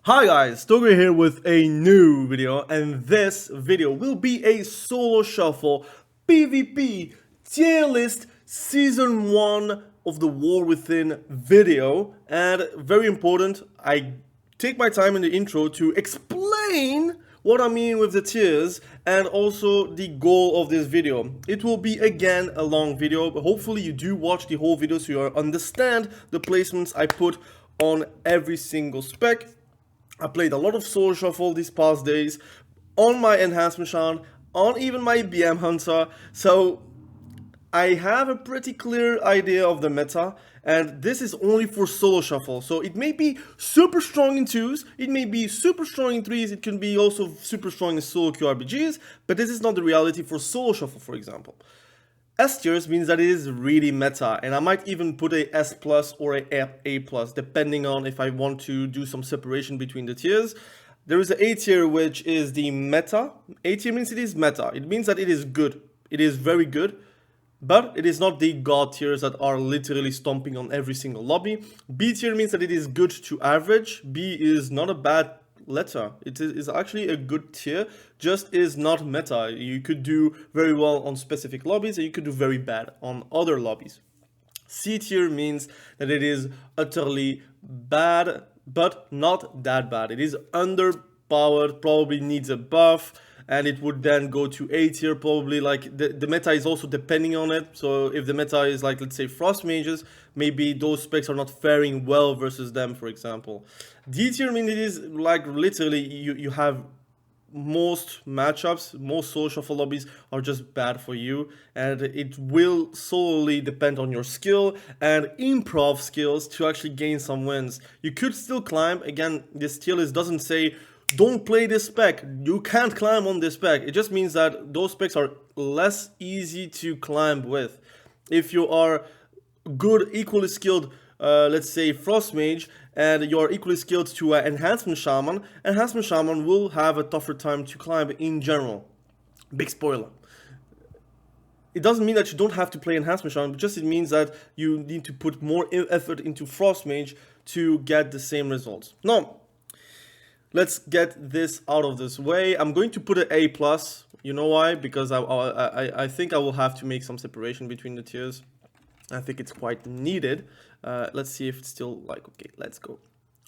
Hi guys, Togo here with a new video, and this video will be a solo shuffle PvP tier list season 1 of the War Within video. And very important, I take my time in the intro to explain what I mean with the tiers and also the goal of this video. It will be again a long video, but hopefully you do watch the whole video so you understand the placements I put on every single spec. I played a lot of Soul Shuffle these past days, on my Enhancement Shaman, on even my BM Hunter, so I have a pretty clear idea of the meta, and this is only for Solo Shuffle, so it may be super strong in 2s, it may be super strong in 3s, it can be also super strong in solo QRPGs, but this is not the reality for Solo Shuffle, for example. S tiers means that it is really meta, and I might even put a S plus or a plus, depending on if I want to do some separation between the tiers. There is an A tier, which is the meta. A tier means it is meta. It means that it is good. It is very good, but it is not the god tiers that are literally stomping on every single lobby. B tier means that it is good to average. B is not a bad letter. It is actually a good tier, just is not meta. You could do very well on specific lobbies and you could do very bad on other lobbies. C tier means that it is utterly bad, but not that bad. It is underpowered, probably needs a buff, and it would then go to A tier probably. Like the meta is also depending on it, so if the meta is like, let's say, frost mages, maybe those specs are not faring well versus them, for example. D tier means it is like literally you have most matchups, most Soul Shuffle lobbies are just bad for you, and it will solely depend on your skill and improv skills to actually gain some wins. You could still climb. Again, this tier list doesn't say don't play this spec, you can't climb on this spec. It just means that those specs are less easy to climb with. If you are good, equally skilled, let's say Frost Mage, and you're equally skilled to Enhancement Shaman will have a tougher time to climb in general. Big spoiler. It doesn't mean that you don't have to play Enhancement Shaman, but just it means that you need to put more effort into Frost Mage to get the same results. Now, let's get this out of this way. I'm going to put an A+. You know why? Because I think I will have to make some separation between the tiers. I think it's quite needed. Let's see if it's still like, okay, let's go.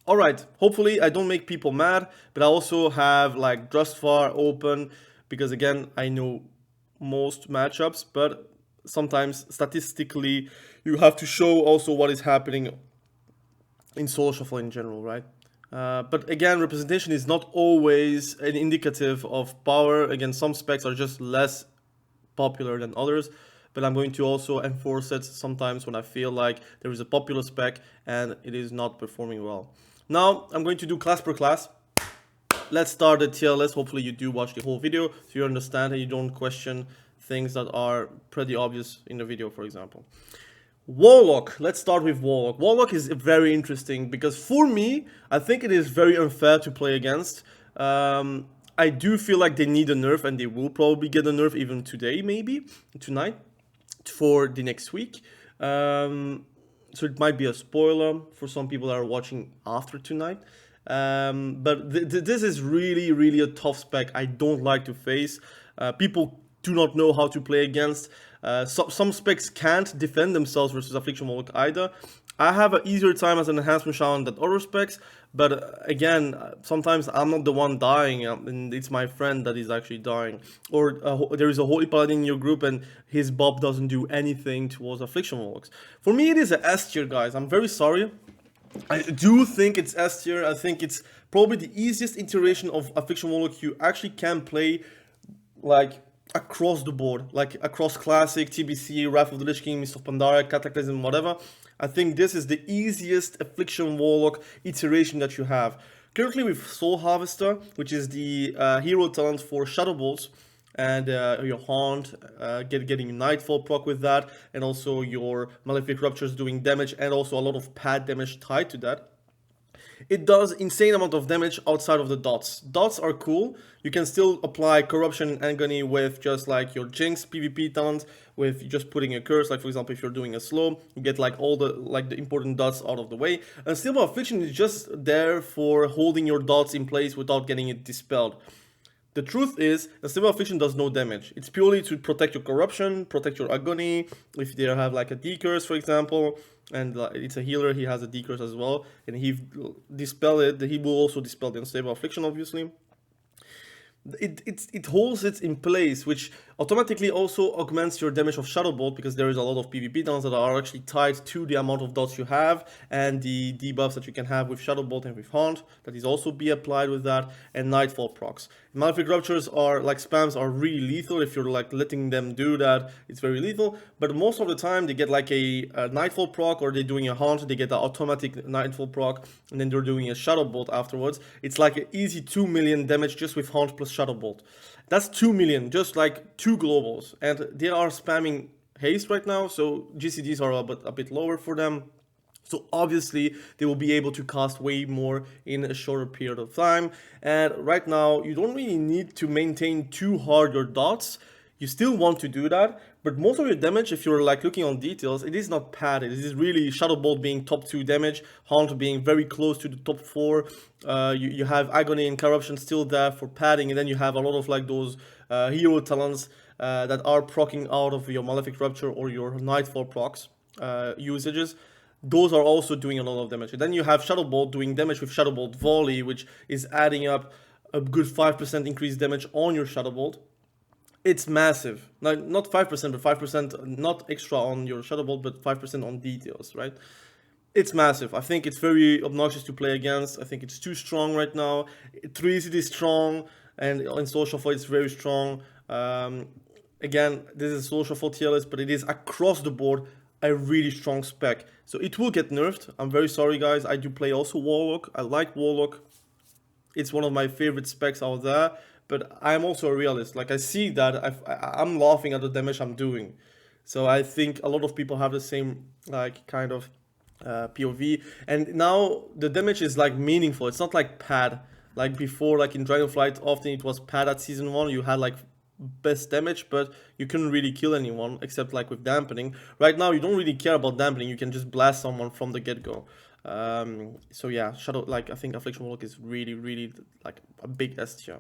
All right, hopefully I don't make people mad, but I also have like Drustfar open because again, I know most matchups, but sometimes statistically you have to show also what is happening in Soul Shuffle in general, right? But again, representation is not always an indicative of power. Again, some specs are just less popular than others, but I'm going to also enforce it sometimes when I feel like there is a popular spec and it is not performing well. Now, I'm going to do class per class. Let's start the tier list. Hopefully you do watch the whole video so you understand and you don't question things that are pretty obvious in the video, for example. Warlock, let's start with Warlock. Warlock is very interesting because for me, I think it is very unfair to play against. I do feel like they need a nerf, and they will probably get a nerf even today, maybe, tonight, for the next week. So it might be a spoiler for some people that are watching after tonight. But this is really a tough spec I don't like to face. People do not know how to play against. Some specs can't defend themselves versus Affliction Warlock either. I have an easier time as an Enhancement Shaman than other specs, but again, sometimes I'm not the one dying, and it's my friend that is actually dying. Or there is a Holy Paladin in your group and his Bob doesn't do anything towards Affliction Warlocks. For me, it is an S tier, guys. I'm very sorry. I do think it's S tier. I think it's probably the easiest iteration of Affliction Warlock you actually can play, like, across the board, like across Classic, TBC, Wrath of the Lich King, Mist of Pandaria, Cataclysm, whatever. I think this is the easiest Affliction Warlock iteration that you have. Currently with Soul Harvester, which is the hero talent for Shadow Bolts, and your Haunt, getting Nightfall proc with that, and also your Malefic Ruptures doing damage, and also a lot of pad damage tied to that. It does insane amount of damage outside of the dots. Dots are cool. You can still apply corruption and agony with just like your jinx PvP talent, with just putting a curse. Like for example, if you're doing a slow, you get like all the important dots out of the way. And Stable Affliction is just there for holding your dots in place without getting it dispelled. The truth is, a Stable Affliction does no damage. It's purely to protect your corruption, protect your agony. If they have like a decurse, for example, and it's a healer, he has a decurse as well, and he dispel it. He will also dispel the Unstable Affliction, obviously. It holds it in place, which automatically also augments your damage of Shadow Bolt, because there is a lot of PvP downs that are actually tied to the amount of dots you have and the debuffs that you can have with Shadow Bolt and with Haunt. That is also be applied with that, and Nightfall procs. Malefic Ruptures are like spams are really lethal. If you're like letting them do that, it's very lethal. But most of the time they get like a Nightfall proc, or they're doing a Haunt, they get an automatic Nightfall proc, and then they're doing a Shadow Bolt afterwards. It's like an easy 2 million damage just with Haunt plus Shadow Bolt. That's 2 million, just like 2 globals. And they are spamming haste right now, so GCDs are a bit lower for them. So obviously they will be able to cast way more in a shorter period of time. And right now you don't really need to maintain too hard your dots. You still want to do that, but most of your damage, if you're like looking on details, it is not padded. It is really Shadow Bolt being top 2 damage, Haunt being very close to the top 4. You have Agony and Corruption still there for padding, and then you have a lot of like those hero talents that are proccing out of your Malefic Rupture or your Nightfall procs usages. Those are also doing a lot of damage. And then you have Shadow Bolt doing damage with Shadow Bolt Volley, which is adding up a good 5% increased damage on your Shadow Bolt. It's massive. Not 5%, but 5% not extra on your Shadow Bolt, but 5% on details, right? It's massive. I think it's very obnoxious to play against. I think it's too strong right now. 3 is strong, and in Soul Shuffle it's very strong. Again, this is Soul Shuffle tier list, but it is across the board a really strong spec. So it will get nerfed. I'm very sorry, guys. I do play also Warlock. I like Warlock. It's one of my favorite specs out there. But I'm also a realist. Like, I see that I'm laughing at the damage I'm doing. So I think a lot of people have the same like kind of POV. And now the damage is like meaningful. It's not like pad. Like before, like in Dragonflight, often it was pad at season 1. You had like best damage, but you couldn't really kill anyone except like with dampening. Right now you don't really care about dampening. You can just blast someone from the get-go. So yeah, I think Affliction Warlock is really like a big S tier.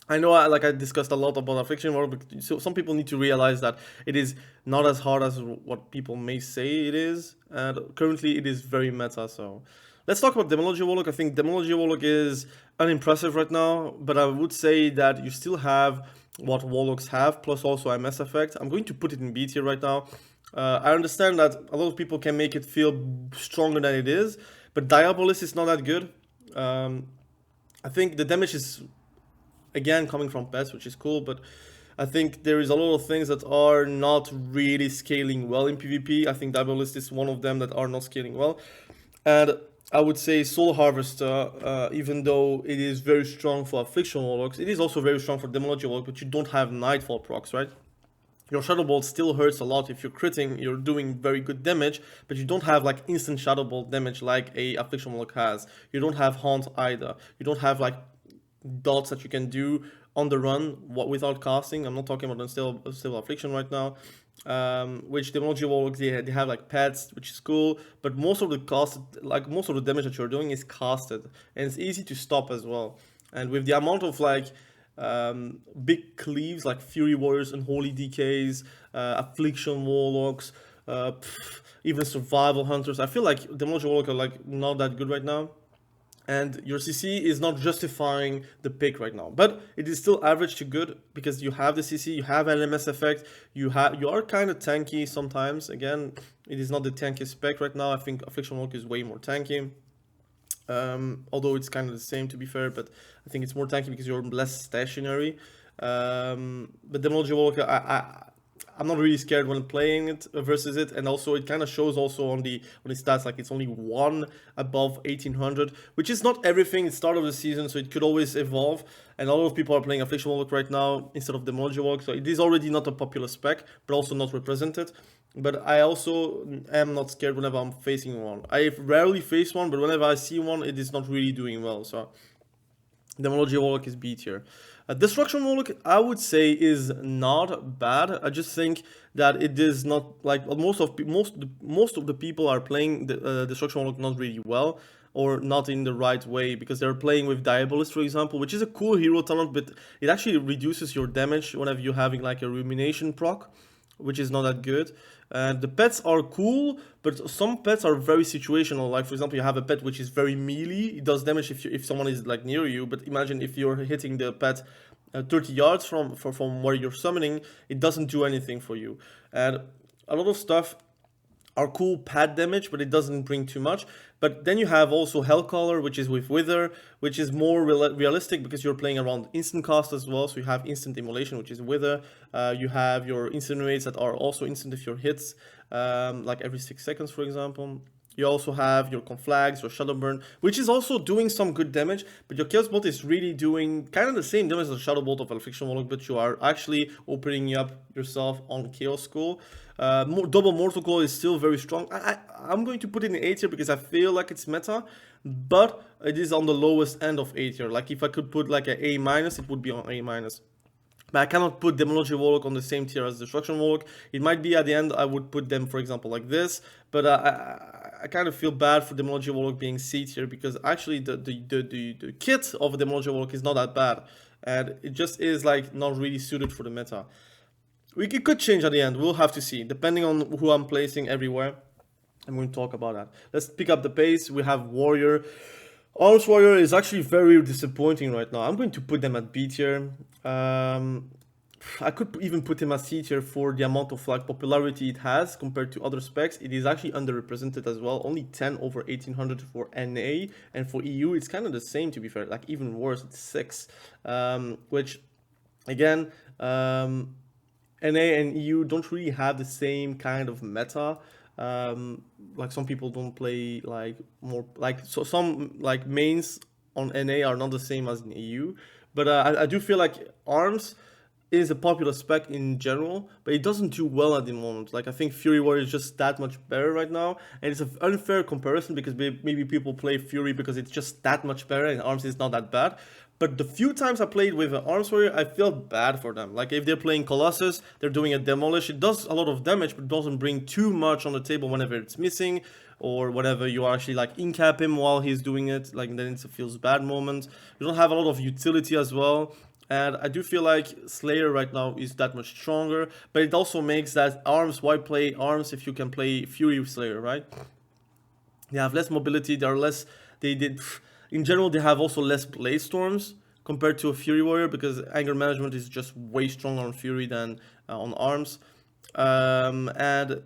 I know I discussed a lot about Affliction Warlock, but so some people need to realize that it is not as hard as what people may say it is, and currently it is very meta. So let's talk about Demonology Warlock. I think Demonology Warlock is unimpressive right now, but I would say that you still have what Warlocks have, plus also a Mass Effect. I'm going to put it in B tier right now. I understand that a lot of people can make it feel stronger than it is, but Diabolist is not that good. I think the damage is, again, coming from pets, which is cool, but I think there is a lot of things that are not really scaling well in PvP. I think Diabolist is one of them that are not scaling well. And I would say Soul Harvester, even though it is very strong for Affliction Warlocks, it is also very strong for Demonology Warlock, but you don't have Nightfall procs, right? Your Shadow Bolt still hurts a lot. If you're critting, you're doing very good damage, but you don't have like instant Shadow Bolt damage like a Affliction Warlock has. You don't have Haunt either. You don't have like dots that you can do on the run without casting. I'm not talking about Unstable Affliction right now. Which Demonology Warlocks, they have like pets, which is cool, but most of the damage that you're doing is casted, and it's easy to stop as well. And with the amount of like big cleaves like Fury Warriors, Unholy DKs, Affliction Warlocks, even Survival Hunters, I feel like Demonology Warlock are like not that good right now. And your CC is not justifying the pick right now, but it is still average to good because you have the CC, you have LMS effect, you are kind of tanky sometimes. Again, it is not the tankiest spec right now. I think Affliction Warlock is way more tanky, although it's kind of the same to be fair, but I think it's more tanky because you're less stationary. But Demonology Warlock, I'm not really scared when playing it versus it, and also it kind of shows also on the stats, like it's only 1 above 1800, which is not everything. It's start of the season, so it could always evolve, and a lot of people are playing Affliction Warlock right now instead of Demonology Warlock, so it is already not a popular spec, but also not represented. but I also am not scared whenever I'm facing one. I rarely face one, but whenever I see one, it is not really doing well. So Demonology Warlock is B tier. Destruction Warlock, I would say, is not bad. I just think that it is not like most of the people are playing the Destruction Warlock not really well or not in the right way because they're playing with Diabolist, for example, which is a cool hero talent, but it actually reduces your damage whenever you're having like a rumination proc, which is not that good. And the pets are cool, but some pets are very situational. Like for example, you have a pet which is very melee. It does damage if someone is like near you. But imagine if you're hitting the pet 30 yards from where you're summoning, it doesn't do anything for you. And a lot of stuff are cool pad damage, but it doesn't bring too much. But then you have also Hellcaller, which is with Wither, which is more realistic because you're playing around instant cast as well. So you have instant immolation, which is Wither. You have your incinerates that are also instant if your hits, like every 6 seconds, for example. You also have your Conflags, your Shadowburn, which is also doing some good damage, but your Chaos Bolt is really doing kind of the same damage as the Shadow Bolt of Affliction Warlock, but you are actually opening up yourself on Chaos Skull. Double Mortal Coil is still very strong. I'm going to put it in A tier because I feel like it's meta, but it is on the lowest end of A tier. Like if I could put like an A-, it would be on A-. But I cannot put Demonology Warlock on the same tier as Destruction Warlock. It might be at the end I would put them, for example, like this. But I kind of feel bad for Demonology Warlock being C tier because actually the kit of Demonology Warlock is not that bad. And it just is like not really suited for the meta. It could change at the end. We'll have to see. Depending on who I'm placing everywhere. I'm going to talk about that. Let's pick up the pace. We have Warrior. Arms Warrior is actually very disappointing right now. I'm going to put them at B tier. I could even put him as C tier for the amount of like popularity it has compared to other specs. It is actually underrepresented as well. Only 10 over 1800 for NA, and for EU it's kind of the same, to be fair. Like even worse, it's 6. Which again, NA and EU don't really have the same kind of meta. Like some people don't play like more like so some like mains on NA are not the same as in EU, but I do feel like Arms is a popular spec in general, but it doesn't do well at the moment. Like I think Fury Warrior is just that much better right now, and it's an unfair comparison because maybe people play Fury because it's just that much better and Arms is not that bad. But the few times I played with an Arms Warrior, I feel bad for them. Like if they're playing Colossus, they're doing a Demolish, it does a lot of damage, but doesn't bring too much on the table whenever it's missing, or whenever you actually like incap him while he's doing it, like then it feels bad moment. You don't have a lot of utility as well. And I do feel like Slayer right now is that much stronger, but it also makes that Arms, why play Arms if you can play Fury Slayer, right? They have less mobility, they are less, in general they have also less Blaze Storms compared to a Fury Warrior because anger management is just way stronger on Fury than on Arms. And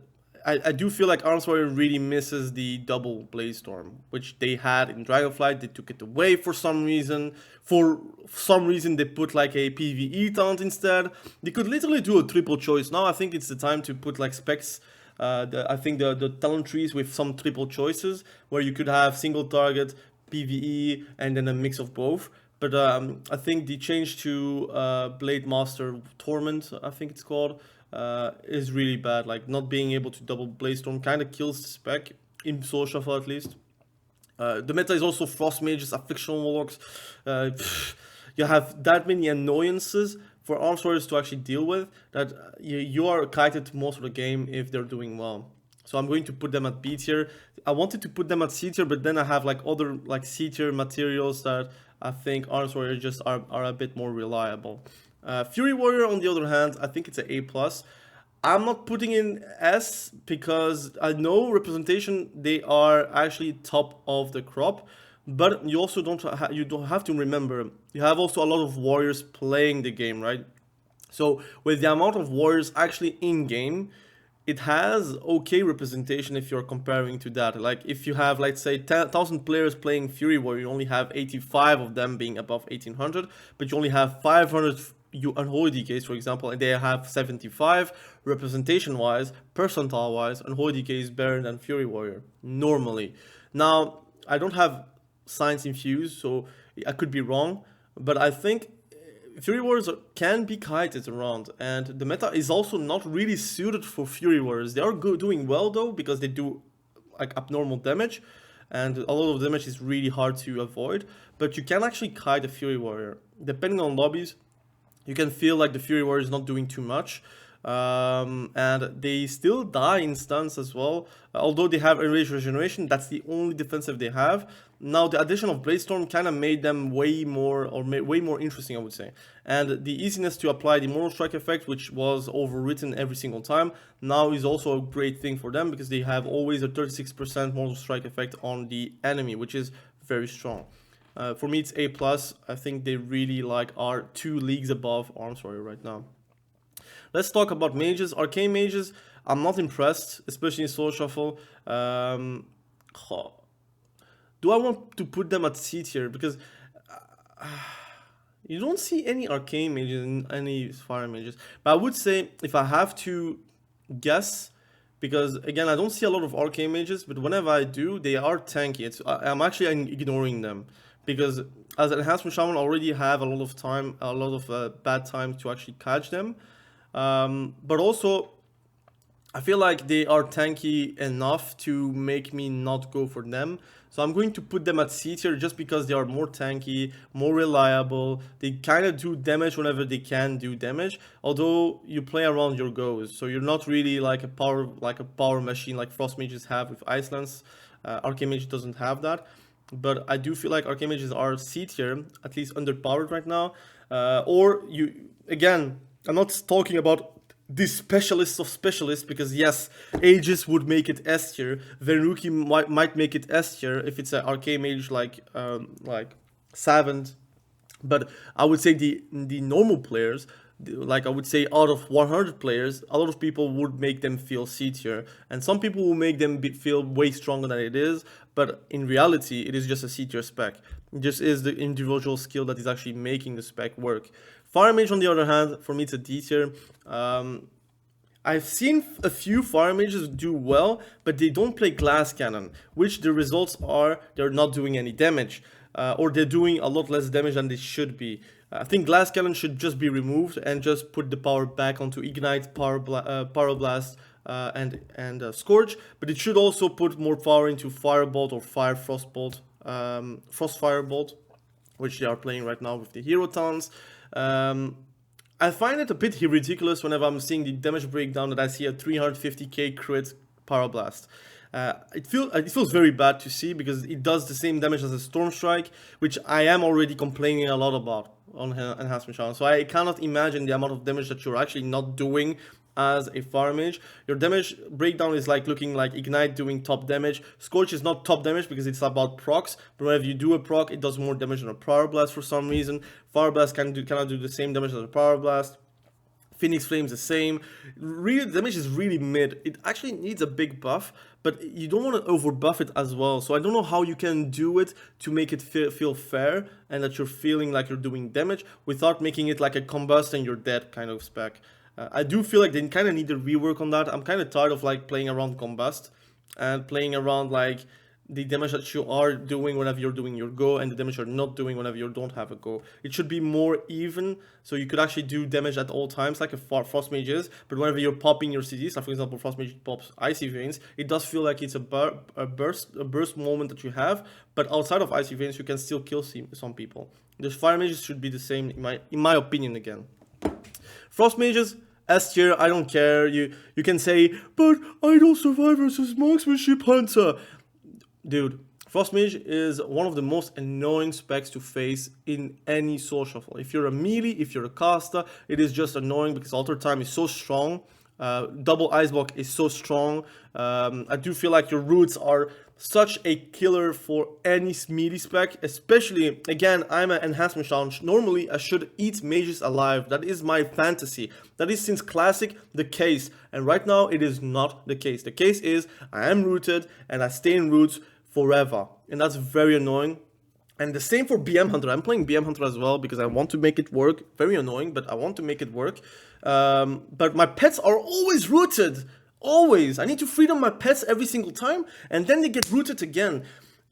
I do feel like Arms Warrior really misses the double Blaze Storm, which they had in Dragonflight. They took it away for some reason. For some reason, they put like a PvE talent instead. They could literally do a triple choice. Now I think it's the time to put like specs. I think the talent trees with some triple choices where you could have single target, PvE, and then a mix of both. But I think the change to Blade Master Torment, I think it's called, is really bad. Like not being able to double Blaze Storm kind of kills the spec in solo shuffle at least. The meta is also Frost Mages, Affliction Warlocks. You have that many annoyances for Arms Warriors to actually deal with that you are kited most of the game if they're doing well. So I'm going to put them at B tier. I wanted to put them at C tier, but then I have like other like C tier materials that I think Arms Warriors just are a bit more reliable. Fury Warrior, on the other hand, I think it's an A+. I'm not putting in S because I know representation, they are actually top of the crop, but you also don't have to remember, you have also a lot of warriors playing the game, right? So with the amount of warriors actually in game, it has okay representation if you're comparing to that. Like if you have, let's say, 10,000 players playing Fury Warrior, you only have 85 of them being above 1800, but you only have 500 unholy DKs, for example, and they have 75. Representation wise, percentile wise, unholy DK is better than Fury Warrior normally. Now I don't have science infused, so I could be wrong, but I think Fury Warriors can be kited around, and the meta is also not really suited for Fury Warriors. They are doing well though, because they do like abnormal damage, and a lot of damage is really hard to avoid. But you can actually kite a Fury Warrior. Depending on lobbies, you can feel like the Fury Warrior is not doing too much. And they still die in stuns as well. Although they have enraged regeneration, that's the only defensive they have. Now the addition of Bladestorm kind of made them way more interesting, I would say. And the easiness to apply the Mortal Strike effect, which was overwritten every single time, now is also a great thing for them, because they have always a 36% Mortal Strike effect on the enemy, which is very strong. For me, it's A+. I think they really like are 2 leagues above Arms Warrior right now. Let's talk about mages. Arcane mages, I'm not impressed, especially in Solo Shuffle. Do I want to put them at C tier? Because you don't see any arcane mages and any fire mages. But I would say, if I have to guess, because again, I don't see a lot of arcane mages, but whenever I do, they are tanky. I'm actually ignoring them, because as an enhancement shaman, I already have a lot of bad time to actually catch them. But also, I feel like they are tanky enough to make me not go for them. So I'm going to put them at C tier, just because they are more tanky, more reliable. They kind of do damage whenever they can do damage, although you play around your goes. So you're not really like a power machine like Frost mages have with Icelands. Arcane Mage doesn't have that. But I do feel like Arcane Mages are C tier, at least underpowered right now. Again, I'm not talking about the specialists of specialists, because yes, Aegis would make it S tier. Venuki might make it S tier if it's an Arcane Mage like Savant. But I would say the normal players, like I would say out of 100 players, a lot of people would make them feel C tier, and some people will make them feel way stronger than it is. But in reality, it is just a C tier spec. It just is the individual skill that is actually making the spec work. Fire Mage, on the other hand, for me it's a D tier. I've seen a few Fire Mages do well, but they don't play Glass Cannon, which the results are they're not doing any damage, or they're doing a lot less damage than they should be. I think Glass Cannon should just be removed and just put the power back onto Ignite, Pyroblast, and Scourge, but it should also put more power into Firebolt or Fire Frostbolt, Frost Firebolt, which they are playing right now with the hero talents. I find it a bit ridiculous whenever I'm seeing the damage breakdown that I see a 350k crit Pyroblast. It feels very bad to see, because it does the same damage as a Storm Strike, which I am already complaining a lot about on Enhancement Shaman. So I cannot imagine the amount of damage that you're actually not doing as a Fire Mage. Your damage breakdown is like looking like Ignite doing top damage. Scorch is not top damage because it's about procs, but whenever you do a proc, it does more damage than a Power Blast for some reason. Fire Blast cannot do the same damage as a Power Blast. Phoenix Flame is the same. Really, damage is really mid. It actually needs a big buff, but you don't want to over buff it as well. So I don't know how you can do it to make it feel fair and that you're feeling like you're doing damage without making it like a combust and you're dead kind of spec. I do feel like they kind of need to rework on that. I'm kind of tired of like playing around combust and playing around like the damage that you are doing whenever you're doing your go and the damage you're not doing whenever you don't have a go. It should be more even, so you could actually do damage at all times like a Frost Mage is, but whenever you're popping your CDs, like for example Frost Mage pops Icy Veins, it does feel like it's a burst moment that you have, but outside of Icy Veins you can still kill some people. The Fire Mages should be the same in my opinion again. Frost Mages, S tier, I don't care. You can say, but Idle Survivor versus Marksmanship Hunter. Dude, Frost Mage is one of the most annoying specs to face in any Soul Shuffle. If you're a melee, if you're a caster, it is just annoying because Alter Time is so strong. Double Ice Block is so strong. I do feel like your roots are such a killer for any melee spec, especially, again, I'm an enhancement challenge. Normally, I should eat mages alive. That is my fantasy. That is since Classic the case. And right now, it is not the case. The case is I am rooted and I stay in roots forever. And that's very annoying. And the same for BM Hunter. I'm playing BM Hunter as well because I want to make it work. Very annoying, but I want to make it work. But my pets are always rooted. Always. I need to free them my pets every single time, and then they get rooted again.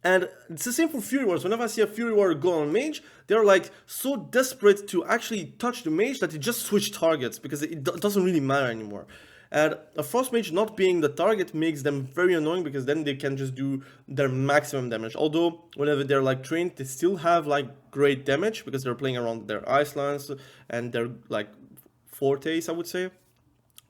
And it's the same for Fury Wars. Whenever I see a Fury Warrior go on Mage, they're like so desperate to actually touch the Mage that they just switch targets because it doesn't really matter anymore. And a Frost Mage not being the target makes them very annoying because then they can just do their maximum damage. Although, whenever they're like trained, they still have like great damage because they're playing around their Icelands and their like fortes, I would say.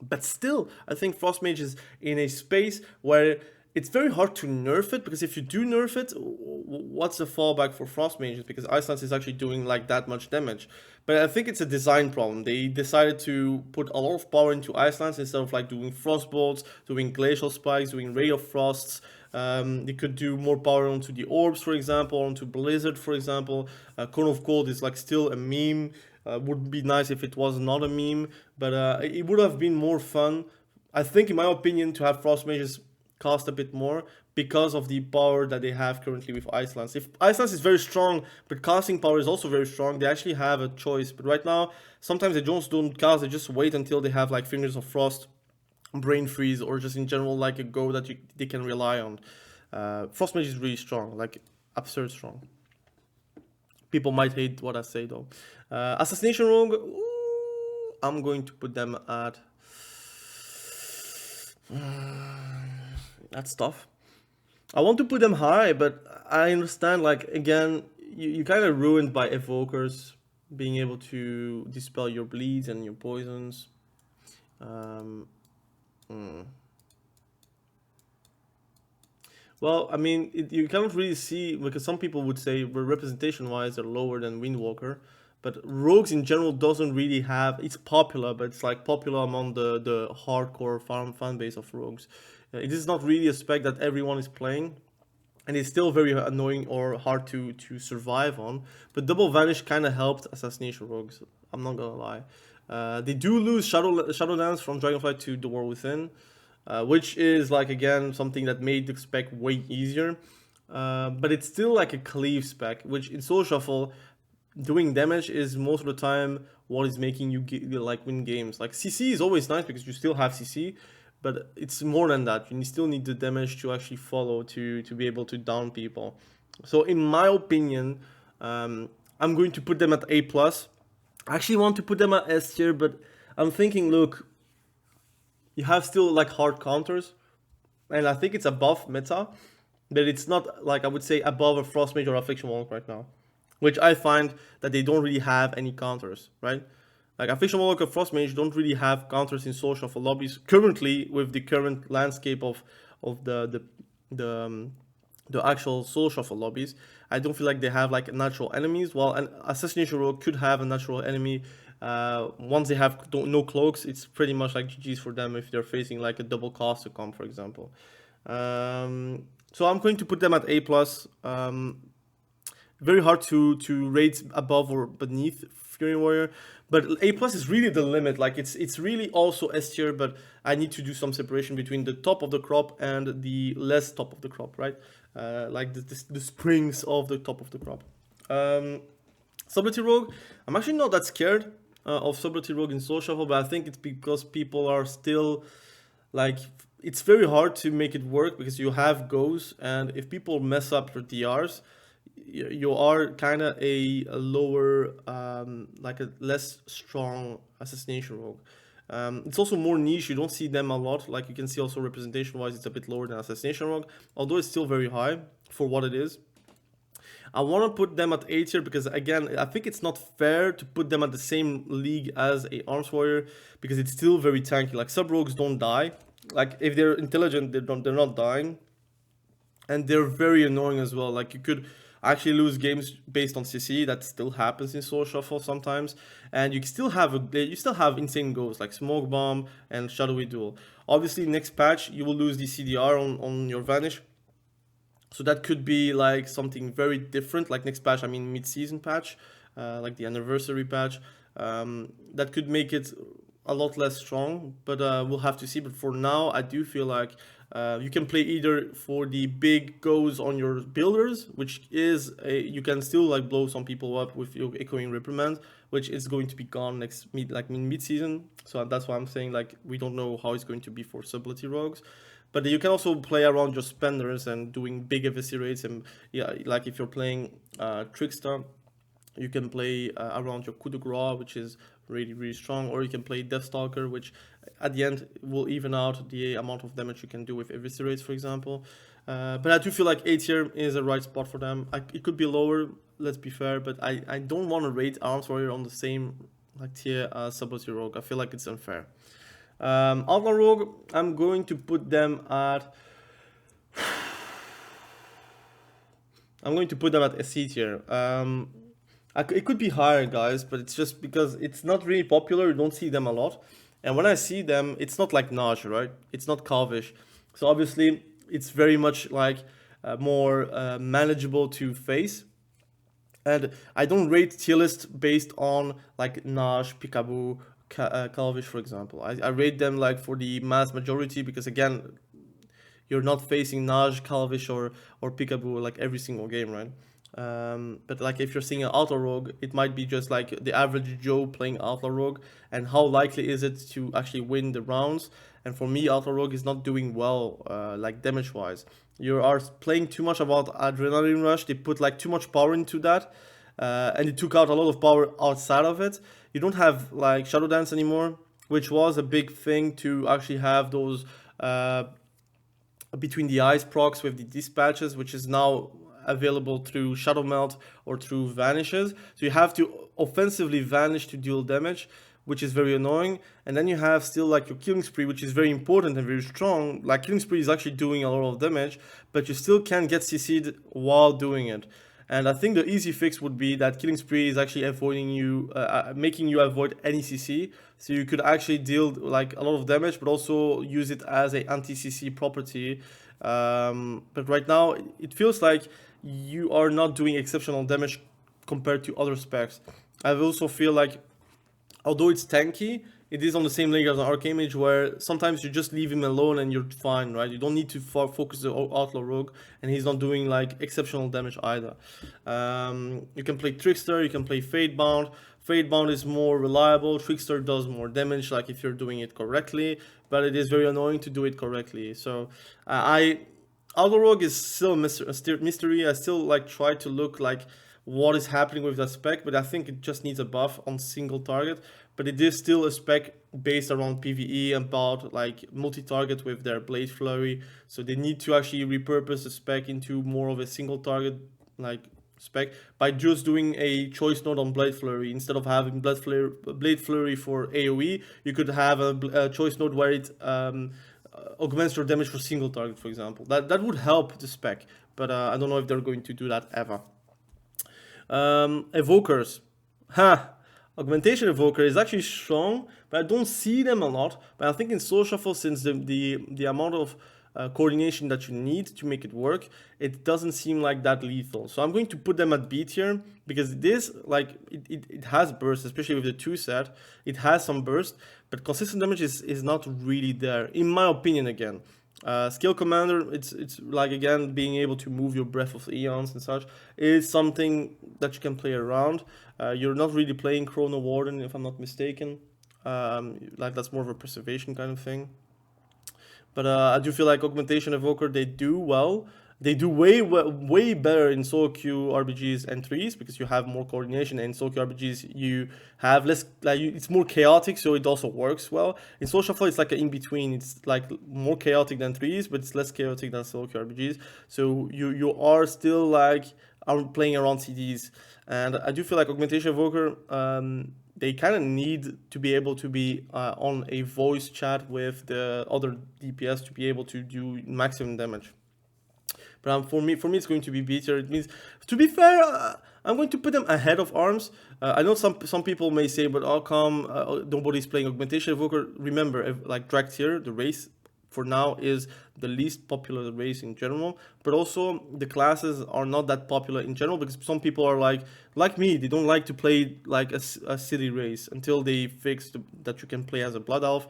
But still, I think Frost Mage is in a space where it's very hard to nerf it, because if you do nerf it, what's the fallback for Frost Mages? Because Icelands is actually doing like that much damage. But I think it's a design problem. They decided to put a lot of power into Icelands instead of like doing Frost Bolts, doing Glacial Spikes, doing Ray of Frosts. They could do more power onto the Orbs, for example, onto Blizzard, for example. Cone of Cold is like still a meme. Would be nice if it was not a meme, but it would have been more fun, I think, in my opinion, to have Frost Mages cost a bit more because of the power that they have currently with Icelands. If Icelands is very strong, but casting power is also very strong, they actually have a choice. But right now, sometimes they just don't cast, they just wait until they have like Fingers of Frost, Brain Freeze, or just in general like a go that they can rely on. Frost Mage is really strong, like absurd strong. People might hate what I say though. Assassination Rogue, ooh, I'm going to put them at... That's tough. I want to put them high, but I understand, like, again, you kind of ruined by Evokers being able to dispel your bleeds and your poisons. Well, I mean, you cannot really see, because some people would say, well, representation-wise, they're lower than Windwalker. But Rogues in general doesn't really have, it's popular, but it's like popular among the hardcore fan base of Rogues. It is not really a spec that everyone is playing, and it's still very annoying or hard to survive on. But Double Vanish kind of helped Assassination Rogues, I'm not gonna lie. They do lose Shadowlands from Dragonflight to the War Within, which is like, again, something that made the spec way easier. But it's still like a cleave spec, which in Soul Shuffle, doing damage is most of the time what is making you like win games. Like CC is always nice because you still have CC, but it's more than that. You still need the damage to actually follow to be able to down people. So in my opinion, I'm going to put them at A+. I actually want to put them at S tier, but I'm thinking, look, you have still like hard counters, and I think it's above meta, but it's not like, I would say, above a Frost Mage or Affliction Warlock right now, which I find that they don't really have any counters, right? Like Affliction Warlock or Frost Mage don't really have counters in Soul Shuffle lobbies currently, with the current landscape of the actual Soul Shuffle lobbies. I don't feel like they have like natural enemies. While an Assassination Rogue could have a natural enemy. Once they have no cloaks, it's pretty much like GG's for them if they're facing like a double caster comp, for example. So I'm going to put them at A+. Very hard to rate above or beneath Fury Warrior, but A+ is really the limit. Like it's really also S tier, but I need to do some separation between the top of the crop and the less top of the crop, right? Like the springs of the top of the crop. Subtlety Rogue, I'm actually not that scared of Subtlety Rogue in Soul Shuffle, but I think it's because people are still like, it's very hard to make it work because you have goes, and if people mess up your DRs, you are kind of a lower, like a less strong Assassination Rogue. It's also more niche, you don't see them a lot. Like you can see also representation wise, it's a bit lower than Assassination Rogue, although it's still very high for what it is. I want to put them at A tier because, again, I think it's not fair to put them at the same league as a Arms Warrior, because it's still very tanky. Like sub rogues don't die. Like if they're intelligent, they're not dying, and they're very annoying as well. Like you could actually lose games based on CC. That still happens in Soul Shuffle sometimes, and you still have insane goals like Smoke Bomb and Shadowy Duel. Obviously, next patch you will lose the CDR on your Vanish. So that could be like something very different, like next patch, I mean mid-season patch, like the anniversary patch. That could make it a lot less strong, but we'll have to see. But for now, I do feel like you can play either for the big goes on your builders, which is you can still like blow some people up with your Echoing Reprimand, which is going to be gone mid-season. So that's why I'm saying like we don't know how it's going to be for Subtlety Rogues. But you can also play around your spenders and doing big eviscerates, and yeah, like if you're playing Trickster, you can play around your coup de grace, which is really strong, or you can play Deathstalker, which at the end will even out the amount of damage you can do with eviscerates, for example. But I do feel like A tier is a right spot for them. It could be lower, let's be fair, but I don't want to rate Arms Warrior on the same like tier as Subtlety Rogue. I feel like it's unfair. Outlaw Rogue, I'm going to put them at a C tier. It could be higher, guys, but it's just because it's not really popular. You don't see them a lot, and when I see them, it's not like Mage, right? It's not Calvish, so obviously it's very much like more manageable to face. And I don't rate tier list based on like Mage, Peekaboo, Calvish, for example. I rate them like for the mass majority, because again, you're not facing Mage, Calvish, or Peekaboo like every single game, right? But like if you're seeing an Outlaw Rogue, it might be just like the average Joe playing Outlaw Rogue, and how likely is it to actually win the rounds? And for me, Outlaw Rogue is not doing well, like damage wise. You are playing too much about Adrenaline Rush. They put like too much power into that, and it took out a lot of power outside of it. You don't have like Shadowlands anymore, which was a big thing to actually have those between the eyes procs with the dispatches, which is now available through Shadow Melt or through vanishes. So you have to offensively vanish to deal damage, which is very annoying. And then you have still like your Killing Spree, which is very important and very strong. Like Killing Spree is actually doing a lot of damage, but you still can get CC'd while doing it. And I think the easy fix would be that Killing Spree is actually avoiding you, making you avoid any CC. So you could actually deal like a lot of damage, but also use it as a anti-CC property. But right now, it feels like you are not doing exceptional damage compared to other specs. I also feel like, although it's tanky, it is on the same league as an Arcane Mage, where sometimes you just leave him alone and you're fine, right? You don't need to focus the Outlaw Rogue, and he's not doing like exceptional damage either. You can play Trickster, you can play Fatebound. Fatebound is more reliable, Trickster does more damage, like if you're doing it correctly, but it is very annoying to do it correctly. So Outlaw Rogue is still a mystery. I still like try to look like what is happening with that spec, but I think it just needs a buff on single target. But it is still a spec based around PvE, about like multi-target with their Blade Flurry. So they need to actually repurpose the spec into more of a single target like spec by just doing a choice node on Blade Flurry. Instead of having Blade Flurry for AoE, you could have a choice node where it augments your damage for single target, for example. That would help the spec, but I don't know if they're going to do that ever. Evokers. Augmentation Evoker is actually strong, but I don't see them a lot. But I think in Soul Shuffle, since the amount of coordination that you need to make it work, it doesn't seem like that lethal. So I'm going to put them at B tier, because this, like, it has burst, especially with the 2 set. It has some burst, but consistent damage is not really there, in my opinion again. Skill Commander, it's like, again, being able to move your Breath of Eons and such is something that you can play around. You're not really playing Chrono Warden, if I'm not mistaken. Like, that's more of a preservation kind of thing. But I do feel like Augmentation Evoker, they do well. They do way better in solo queue RPGs and 3s, because you have more coordination, and in solo queue RPGs you have less, like, it's more chaotic, so it also works well. In Soul Shuffle, it's like an in-between. It's like more chaotic than 3s, but it's less chaotic than solo queue RPGs. So you are still like playing around CDs. And I do feel like Augmentation Evoker, they kind of need to be able to be on a voice chat with the other DPS to be able to do maximum damage. But for me, it's going to be B tier. It means, to be fair, I'm going to put them ahead of Arms. I know some people may say, but how come nobody's playing Augmentation Evoker? Remember, like Drag tier, the race for now is the least popular race in general, but also the classes are not that popular in general, because some people are like me, they don't like to play like a city race until they fix that you can play as a Blood Elf.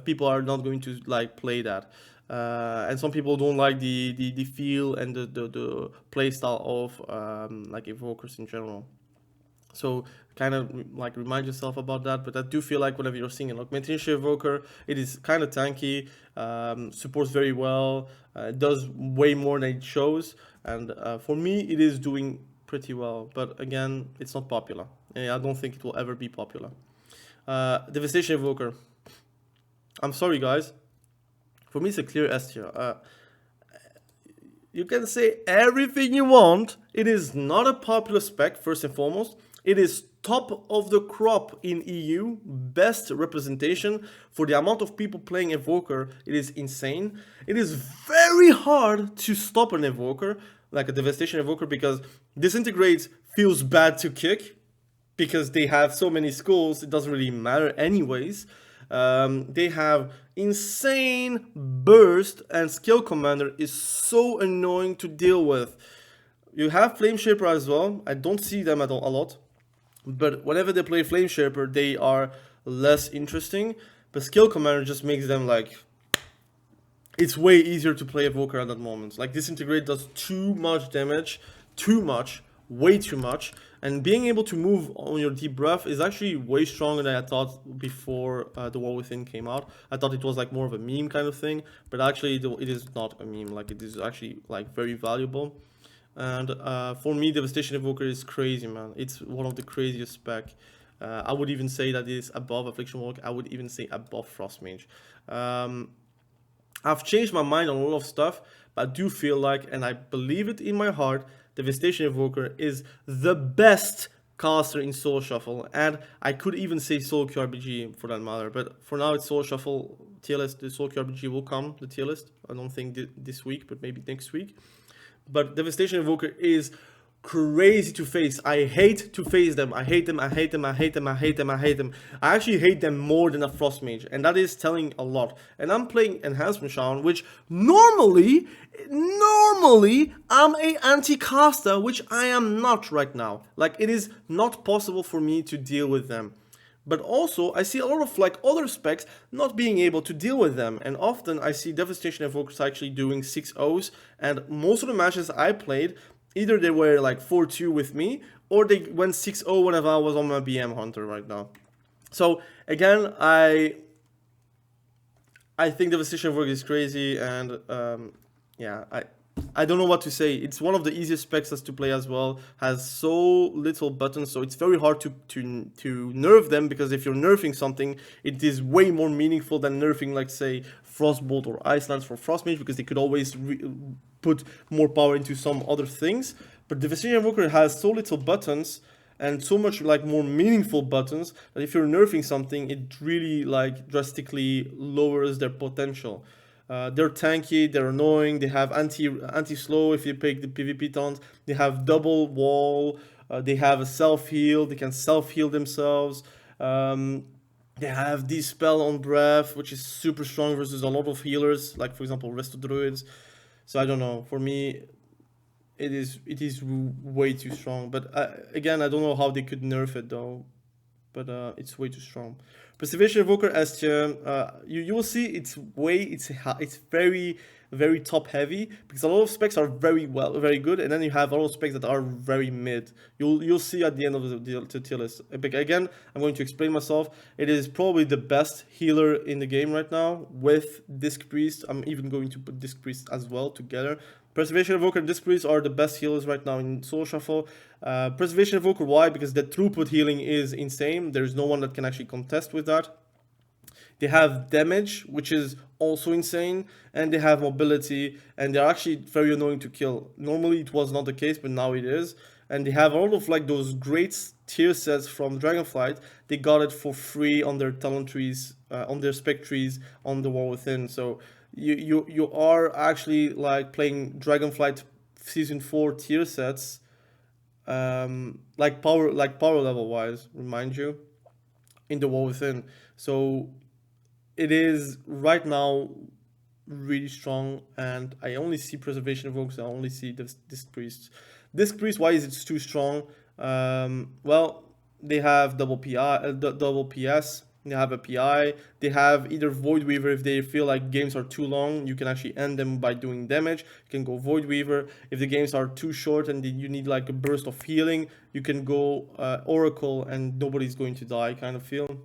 People are not going to like play that. And some people don't like the feel and the play style of like Evokers in general. So kind of like remind yourself about that. But I do feel like whenever you're seeing an augmentation evoker, it is kind of tanky, supports very well, does way more than it shows, and for me it is doing pretty well. But again, it's not popular. I don't think it will ever be popular. Devastation evoker. I'm sorry, guys. For me, it's a clear S tier. You can say everything you want. It is not a popular spec, first and foremost. It is top of the crop in EU, best representation. For the amount of people playing Evoker, it is insane. It is very hard to stop an Evoker, like a Devastation Evoker, because Disintegrate feels bad to kick, because they have so many skulls, it doesn't really matter anyways. They have insane burst, and Skill Commander is so annoying to deal with. You have Flame Shaper as well. I don't see them at all a lot, but whenever they play Flame Shaper, they are less interesting. But Skill Commander just makes them like, it's way easier to play Evoker at that moment. Like Disintegrate does too much damage, way too much, and being able to move on your deep breath is actually way stronger than I thought before the War Within came out. I thought it was like more of a meme kind of thing, but actually it is not a meme. Like it is actually like very valuable. And for me, Devastation Evoker is crazy, man. It's one of the craziest spec. I would even say that it is above Affliction Warlock. I would even say above Frost Mage. I've changed my mind on a lot of stuff, but I do feel like, and I believe it in my heart, Devastation Evoker is the best caster in Solo Shuffle, and I could even say Solo QRPG for that matter. But for now, it's Solo Shuffle tier list. The Solo QRPG will come, the tier list. I don't think this week, but maybe next week. But Devastation Evoker is crazy to face. I hate to face them. I hate them. I actually hate them more than a Frost Mage, and that is telling a lot. And I'm playing Enhancement Shaman, which normally I'm a anti-caster, which I am not right now. Like, it is not possible for me to deal with them. But also, I see a lot of like other specs not being able to deal with them, and often I see Devastation Evokers actually doing 6-0s, and most of the matches I played, either they were like 4-2 with me, or they went 6-0 whenever I was on my BM Hunter right now. So again, I think Devastation Evoker is crazy, and yeah, I don't know what to say. It's one of the easiest specs to play as well. Has so little buttons, so it's very hard to nerf them, because if you're nerfing something, it is way more meaningful than nerfing, like say Frostbolt or Ice Lance for Frost Mage, because they could always put more power into some other things. But Devastation Evoker has so little buttons and so much like more meaningful buttons that if you're nerfing something, it really like drastically lowers their potential. They're tanky, they're annoying, they have anti-slow if you pick the PvP taunt, they have double wall, they have a self-heal, they can self-heal themselves, they have Dispel on breath, which is super strong versus a lot of healers, like for example Resto Druids. So I don't know, for me it is way too strong, but again, I don't know how they could nerf it though, but it's way too strong. Preservation Evoker S tier, you will see it's very top heavy, because a lot of specs are very good, and then you have a lot of specs that are very mid. You'll see at the end of the tier list. Again, I'm going to explain myself. It is probably the best healer in the game right now with Disc Priest. I'm even going to put Disc Priest as well together. Preservation Evoker and Disc Priest are the best healers right now in Solo Shuffle. Preservation Evoker, why? Because the throughput healing is insane. There's no one that can actually contest with that. They have damage, which is also insane, and they have mobility, and they're actually very annoying to kill. Normally it was not the case, but now it is. And they have a lot of like those great tier sets from Dragonflight. They got it for free on their talent trees, on their spec trees, on the War Within. So you are actually like playing Dragonflight Season 4 tier sets, like power level wise, remind you, in the War Within. So it is right now really strong, and I only see Preservation Evokers, I only see Disc Priests. Disc Priest, why is it too strong? Well, they have double PS, They have a PI. They have either Void Weaver if they feel like games are too long. You can actually end them by doing damage. You can go Void Weaver. If the games are too short and you need like a burst of healing, you can go Oracle and nobody's going to die kind of feel.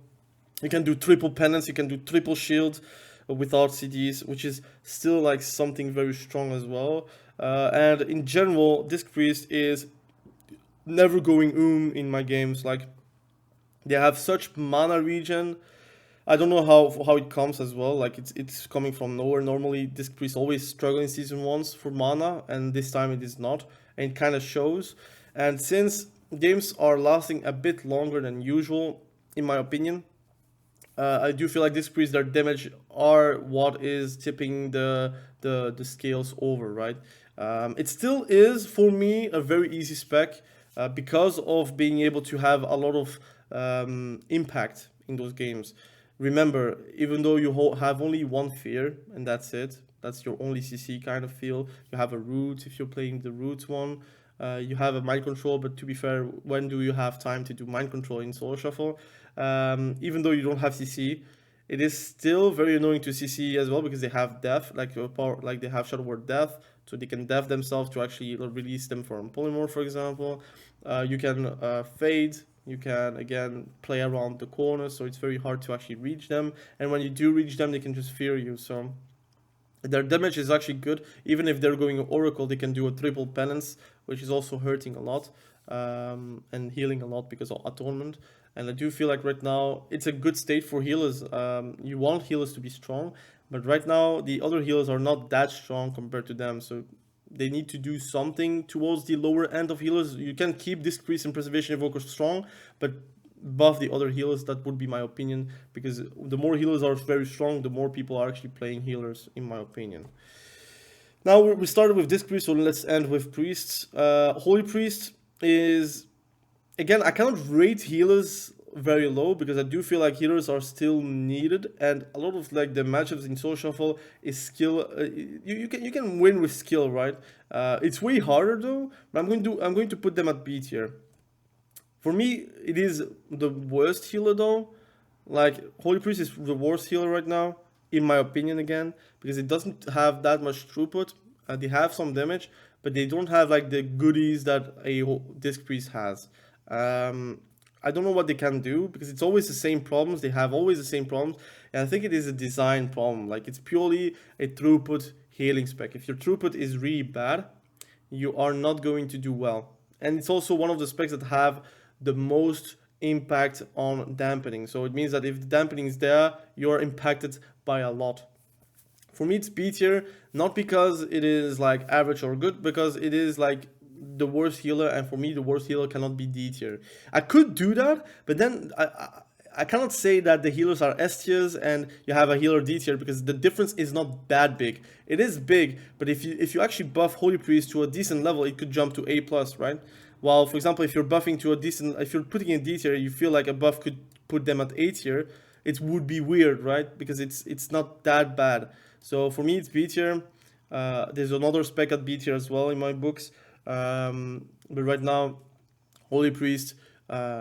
You can do triple penance. You can do triple shield without CDs, which is still like something very strong as well. And in general, Disc Priest is never going in my games. Like, they have such mana regen. I don't know how it comes as well. Like, it's coming from nowhere. Normally, Disc Priest always struggle in season 1s for mana, and this time it is not, and it kind of shows. And since games are lasting a bit longer than usual, in my opinion, I do feel like Disc Priest, their damage are what is tipping the scales over, right? It still is for me a very easy spec because of being able to have a lot of impact in those games. Remember, even though you have only one fear and that's it, that's your only CC kind of feel. You have a root if you're playing the root one. You have a mind control, but to be fair, when do you have time to do mind control in solo shuffle? Even though you don't have CC, it is still very annoying to CC as well because they have death, like they have Shadow Word Death, so they can death themselves to actually release them from polymorph, for example. You can fade. You can again play around the corner, so it's very hard to actually reach them. And when you do reach them, they can just fear you. So their damage is actually good. Even if they're going Oracle, they can do a triple penance, which is also hurting a lot and healing a lot because of atonement. And I do feel like right now it's a good state for healers. You want healers to be strong, but right now the other healers are not that strong compared to them. So they need to do something towards the lower end of healers. You can keep Disc Priest and Preservation Evoker strong, but buff the other healers. That would be my opinion, because the more healers are very strong, the more people are actually playing healers, in my opinion. Now we started with Disc Priest, so let's end with Priests. Holy Priest is, again, I cannot rate healers very low because I do feel like healers are still needed, and a lot of like the matchups in Soul Shuffle is skill. You can win with skill, right? It's way harder though. But I'm going to put them at B tier. For me, it is the worst healer though. Like, Holy Priest is the worst healer right now, in my opinion, again, because it doesn't have that much throughput. They have some damage, but they don't have like the goodies that a Disc Priest has. I don't know what they can do because it's always the same problems. They have always the same problems, and I think it is a design problem. Like, it's purely a throughput healing spec. If your throughput is really bad, you are not going to do well. And it's also one of the specs that have the most impact on dampening. So it means that if the dampening is there, you're impacted by a lot. For me, it's B tier, not because it is like average or good, because it is like the worst healer, and for me the worst healer cannot be D tier. I could do that, but then I cannot say that the healers are S tiers and you have a healer D tier, because the difference is not that big. It is big, but if you actually buff Holy Priest to a decent level, it could jump to A+, right? While, for example, if you're buffing to a decent, if you're putting in D tier, you feel like a buff could put them at A tier, it would be weird, right? Because it's not that bad. So for me, it's B tier. There's another spec at B tier as well in my books. But right now, Holy Priest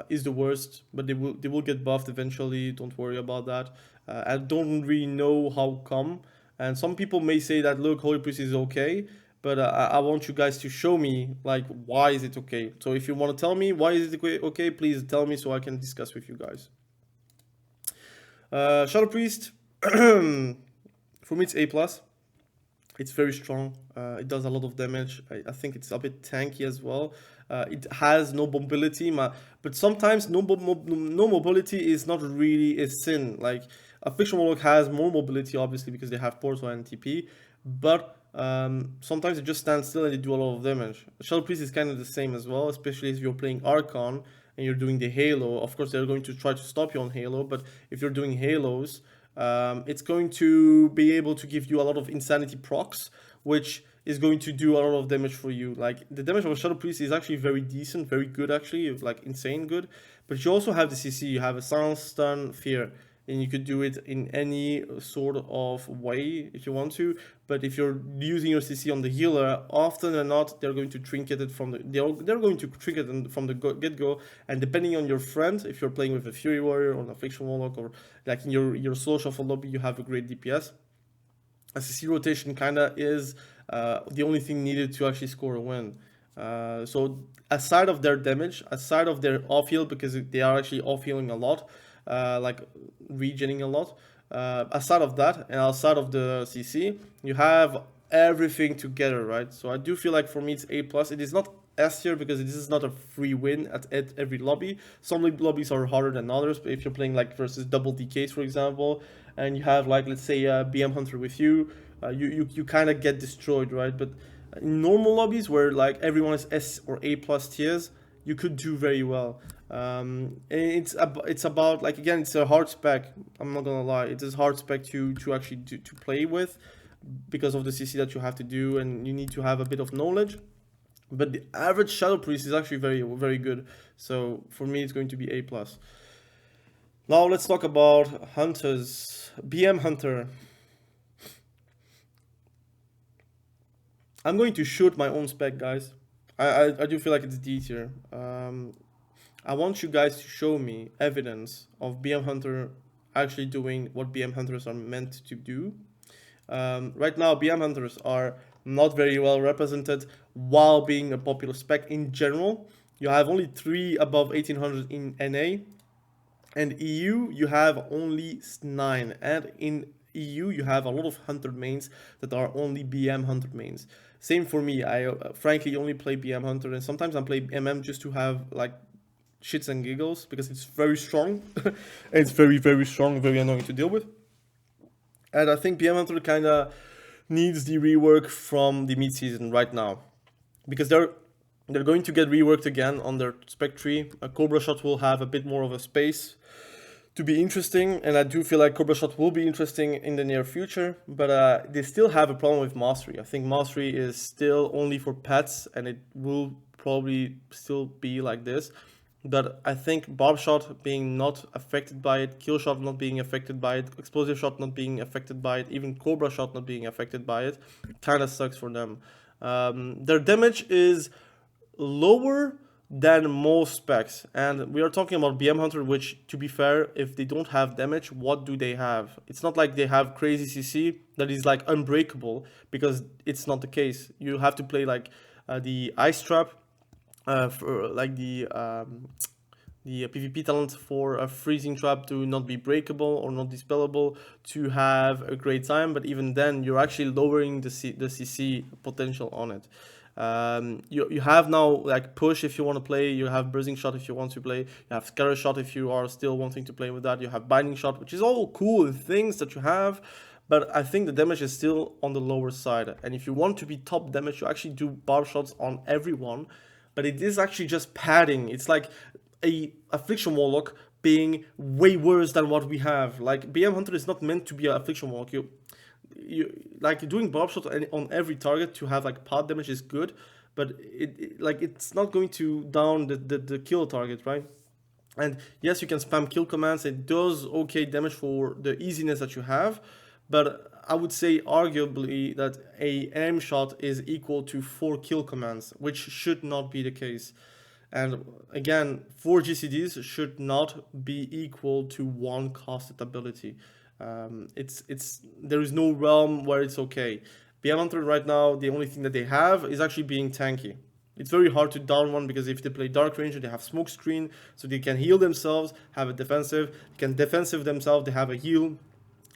is the worst, but they will get buffed eventually. Don't worry about that. I don't really know how come, and some people may say that, look, Holy Priest is okay, but I want you guys to show me like why is it okay. So if you want to tell me why is it okay, please tell me so I can discuss with you guys. Shadow Priest, for me it's A+. It's very strong. It does a lot of damage. I think it's a bit tanky as well. It has no mobility, but sometimes no mobility is not really a sin. Like, Affliction Warlock has more mobility, obviously, because they have Portal and TP, but sometimes they just stand still and they do a lot of damage. Shadow Priest is kind of the same as well, especially if you're playing Archon and you're doing the Halo. Of course, they're going to try to stop you on Halo, but if you're doing Halos, it's going to be able to give you a lot of insanity procs, which is going to do a lot of damage for you. Like, the damage of a Shadow Priest is actually very decent, very good actually, like insane good. But you also have the CC, you have a silence, stun, fear. and you could do it in any sort of way if you want to. But if you're using your CC on the healer, often or not, they're going to trinket it from the they're going to trinket it from the get-go. And depending on your friend, if you're playing with a Fury Warrior or an Affliction Warlock, or like in your slow shuffle lobby, you have a great DPS. A CC rotation kinda is the only thing needed to actually score a win. So aside of their damage, aside of their off heal, because they are actually off healing a lot, like regening a lot. Aside of that, and outside of the CC, you have everything together, right? So I do feel like for me it's A+. It is not S tier because this is not a free win at every lobby. Some lobbies are harder than others, but if you're playing like versus double DKs, for example, and you have like, let's say BM Hunter with you, you kind of get destroyed, right? But in normal lobbies where like everyone is S or A+ tiers, you could do very well. It's about, like, again, it's a hard spec. I'm not gonna lie, it is hard spec to actually to play with, because of the CC that you have to do, and you need to have a bit of knowledge. But the average Shadow Priest is actually very good. So for me, it's going to be A+. Now let's talk about hunters. BM Hunter. I'm going to shoot my own spec, guys. I do feel like it's D tier. I want you guys to show me evidence of BM Hunter actually doing what BM Hunters are meant to do. Right now, BM Hunters are not very well represented while being a popular spec in general. You have only 3 above 1800 in NA, and EU you have only 9, and in EU you have a lot of hunter mains that are only BM Hunter mains. Same for me. I frankly only play BM Hunter, and sometimes I play MM just to have like shits and giggles, because it's very strong. It's very strong, very annoying to deal with. And I think BM Hunter kind of needs the rework from the mid-season right now, because they're going to get reworked again on their spec tree. A Cobra Shot will have a bit more of a space to be interesting, and I do feel like Cobra Shot will be interesting in the near future, but they still have a problem with Mastery. I think Mastery is still only for pets, and it will probably still be like this. But I think Barb Shot being not affected by it, Kill Shot not being affected by it, Explosive Shot not being affected by it, even Cobra Shot not being affected by it, kind of sucks for them. Their damage is lower than most specs, and we are talking about BM Hunter, which, to be fair, if they don't have damage, what do they have? It's not like they have crazy CC that is like unbreakable, because it's not the case. You have to play like the Ice Trap, for like the PvP talent for a freezing trap to not be breakable or not dispellable to have a great time. But even then, you're actually lowering the CC potential on it. You have now like push if you want to play, you have bruising shot if you want to play, you have scatter shot if you are still wanting to play with that, you have binding shot, which is all cool things that you have, but I think the damage is still on the lower side. And if you want to be top damage, you actually do barb shots on everyone, but it is actually just padding. It's like a Affliction Warlock being way worse than what we have. Like, BM Hunter is not meant to be an Affliction Warlock. You like doing barb shot on every target to have like part damage is good, but it's not going to down the kill target, right? And yes, you can spam kill commands. It does okay damage for the easiness that you have, but I would say arguably that a aim shot is equal to 4 kill commands, which should not be the case. And again, 4 GCDs should not be equal to 1 casted ability. There is no realm where it's okay. BM Hunter right now, the only thing that they have is actually being tanky. It's very hard to down one, because if they play Dark Ranger, they have smoke screen, so they can heal themselves, have a defensive, they can defensive themselves, they have a heal.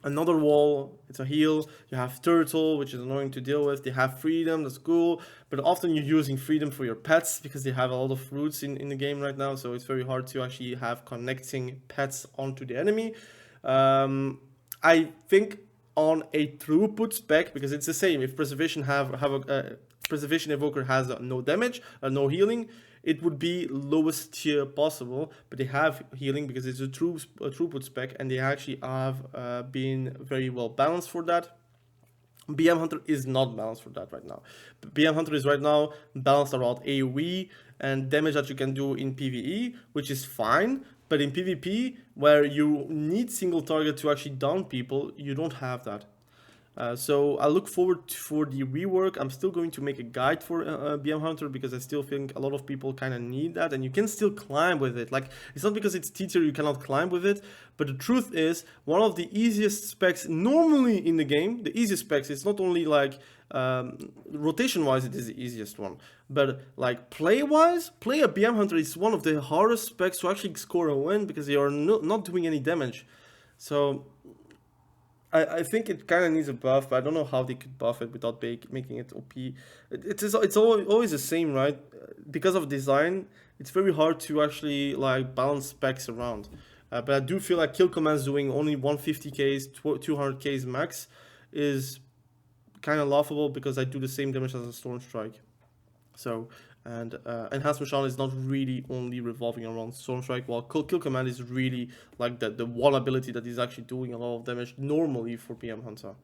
Another wall, it's a heal. You have turtle, which is annoying to deal with. They have freedom, that's cool, but often you're using freedom for your pets because they have a lot of roots in the game right now, so it's very hard to actually have connecting pets onto the enemy. I think on a throughput spec, because it's the same, if preservation preservation evoker has no damage, no healing, it would be lowest tier possible, but they have healing because it's a throughput spec, and they actually have been very well balanced for that. BM Hunter is not balanced for that right now. BM Hunter is right now balanced around AoE and damage that you can do in PvE, which is fine. But in PvP, where you need single target to actually down people, you don't have that. So I look forward for the rework. I'm still going to make a guide for BM Hunter because I still think a lot of people kind of need that, and you can still climb with it. Like, it's not because it's T tier you cannot climb with it, but the truth is one of the easiest specs normally in the game. The easiest specs. It's not only like rotation wise it is the easiest one, but like play wise, play a BM Hunter is one of the hardest specs to actually score a win because you are not doing any damage. So I think it kind of needs a buff, but I don't know how they could buff it without making it OP. It's always the same, right? Because of design, it's very hard to actually like balance specs around. But I do feel like kill commands doing only 150k's, 200k's max is kind of laughable because I do the same damage as a Storm Strike. So, and Enhancement Shaman is not really only revolving around Storm Strike, while Kill Command is really like the one ability that is actually doing a lot of damage normally for BM Hunter.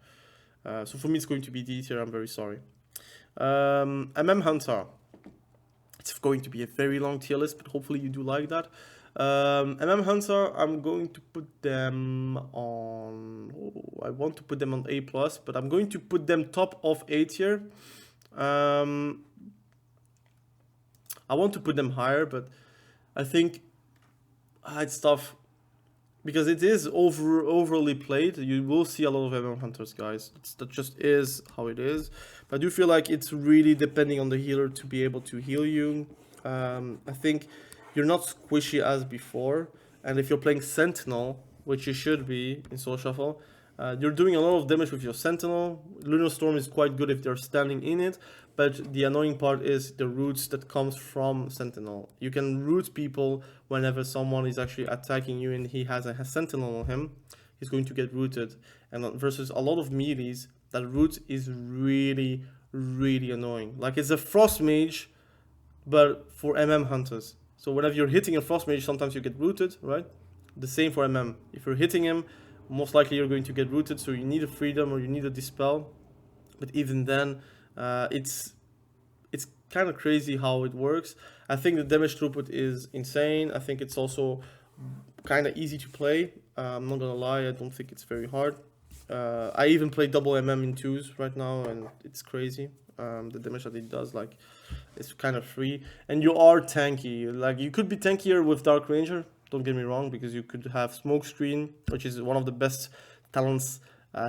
So for me, it's going to be D tier. I'm very sorry. MM Hunter. It's going to be a very long tier list, but hopefully you do like that. MM Hunter, I'm going to put them on... Oh, I want to put them on A+, but I'm going to put them top of A tier. I want to put them higher, but I think it's tough because it is overly played. You will see a lot of MM Hunters, guys. That just is how it is. But I do feel like it's really depending on the healer to be able to heal you. I think you're not squishy as before, and if you're playing Sentinel, which you should be in Soul Shuffle, you're doing a lot of damage with your Sentinel. Lunar Storm is quite good if they're standing in it, but the annoying part is the roots that comes from Sentinel. You can root people whenever someone is actually attacking you and he has a Sentinel on him. He's going to get rooted, and versus a lot of melees, that root is really, really annoying. Like, it's a Frost Mage, but for MM Hunters. So whenever you're hitting a Frost Mage, sometimes you get rooted, right? The same for MM. If you're hitting him, most likely you're going to get rooted, so you need a freedom or you need a dispel. But even then, it's kind of crazy how it works. I think the damage throughput is insane. I think it's also kind of easy to play. I'm not gonna lie, I don't think it's very hard. I even play double MM in 2s right now, and it's crazy. The damage that it does, like, it's kind of free. And you are tanky. Like, you could be tankier with Dark Ranger, don't get me wrong, because you could have Smokescreen, which is one of the best talents,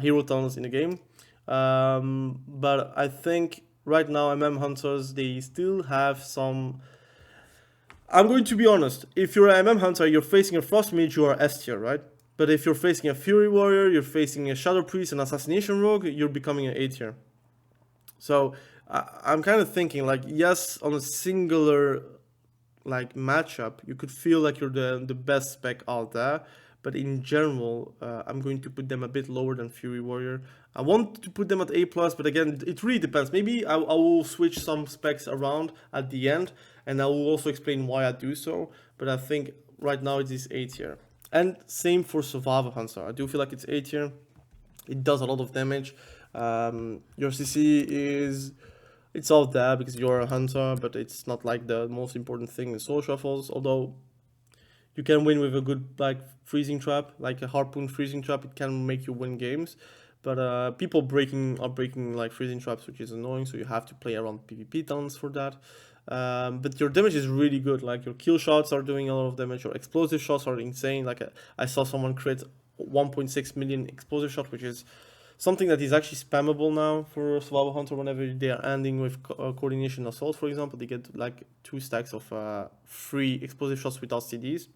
hero talents in the game. But I think right now MM Hunters, they still have some... I'm going to be honest, if you're an MM Hunter, you're facing a Frost Mage, you are S tier, right? But if you're facing a Fury Warrior, you're facing a Shadow Priest, an Assassination Rogue, you're becoming an A tier. So I'm kind of thinking, like, yes, on a singular like matchup, you could feel like you're the best spec out there, but in general, I'm going to put them a bit lower than Fury Warrior. I want to put them at A+, but again, it really depends. Maybe I will switch some specs around at the end, and I will also explain why I do so, but I think right now it is A tier. And same for Survivor Hunter. I do feel like it's A tier. It does a lot of damage. Your CC is... It's out there because you're a hunter, but it's not like the most important thing in Soul Shuffles, although you can win with a good like freezing trap, like a harpoon freezing trap. It can make you win games, but people are breaking like freezing traps, which is annoying, so you have to play around PvP talents for that. But your damage is really good, like your kill shots are doing a lot of damage, your explosive shots are insane. Like I saw someone crit 1.6 million explosive shot, which is something that is actually spammable now for Survival Hunter. Whenever they are ending with Coordination Assault, for example, they get like 2 stacks of free explosive shots without CDs.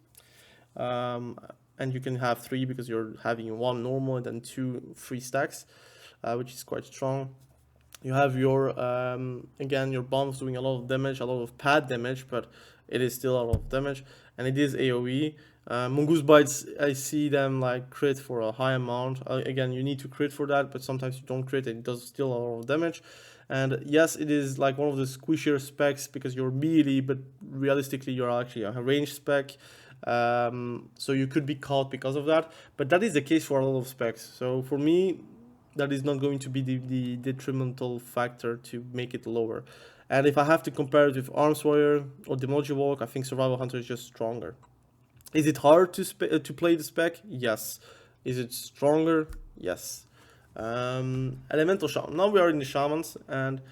And you can have 3 because you're having 1 normal and then 2 free stacks, which is quite strong. You have your, again, your bombs doing a lot of damage, a lot of pad damage, but it is still a lot of damage, and it is AoE. Mongoose Bites, I see them like crit for a high amount. Again, you need to crit for that, but sometimes you don't crit and it does still a lot of damage. And yes, it is like one of the squishier specs because you're melee, but realistically you're actually a range spec. So you could be caught because of that, but that is the case for a lot of specs. So for me, that is not going to be the detrimental factor to make it lower. And if I have to compare it with Arms Warrior or Demonology Walk, I think Survival Hunter is just stronger. Is it hard to play the spec? Yes. Is it stronger? Yes. Elemental Shaman. Now we are in the Shamans, and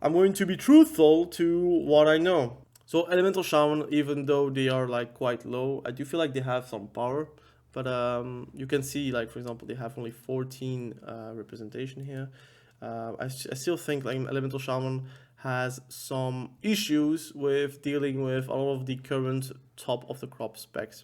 I'm going to be truthful to what I know. So Elemental Shaman, even though they are like quite low, I do feel like they have some power. But you can see, like, for example, they have only 14 representation here. I still think like Elemental Shaman has some issues with dealing with a lot of the current top of the crop specs.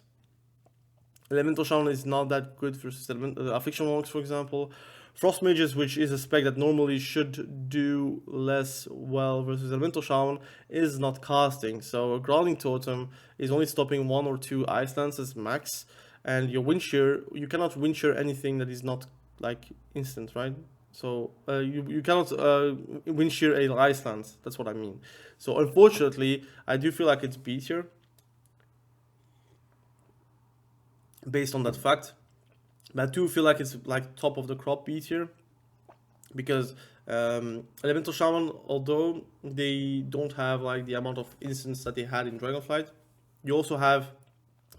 Elemental Shaman is not that good versus affliction Warlocks, for example. Frost Mages, which is a spec that normally should do less well versus Elemental Shaman, is not casting. So a Growling Totem is only stopping 1 or 2 ice lances max, and your wind shear, you cannot wind shear anything that is not like instant, right? So you cannot wind shear a ice lance. That's what I mean. So unfortunately, I do feel like it's B tier based on that fact. But I do feel like it's like top of the crop B tier because Elemental Shaman, although they don't have like the amount of instants that they had in Dragonflight, you also have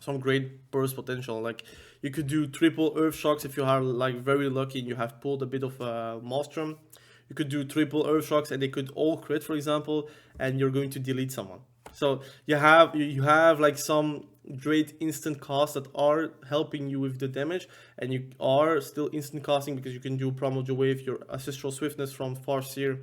some great burst potential. Like you could do triple Earth Shocks if you are like very lucky and you have pulled a bit of Maelstrom. You could do triple Earth Shocks and they could all crit, for example, and you're going to delete someone. So you have like some great instant casts that are helping you with the damage, and you are still instant casting because you can do Primordial Wave, your Ancestral Swiftness from Farseer,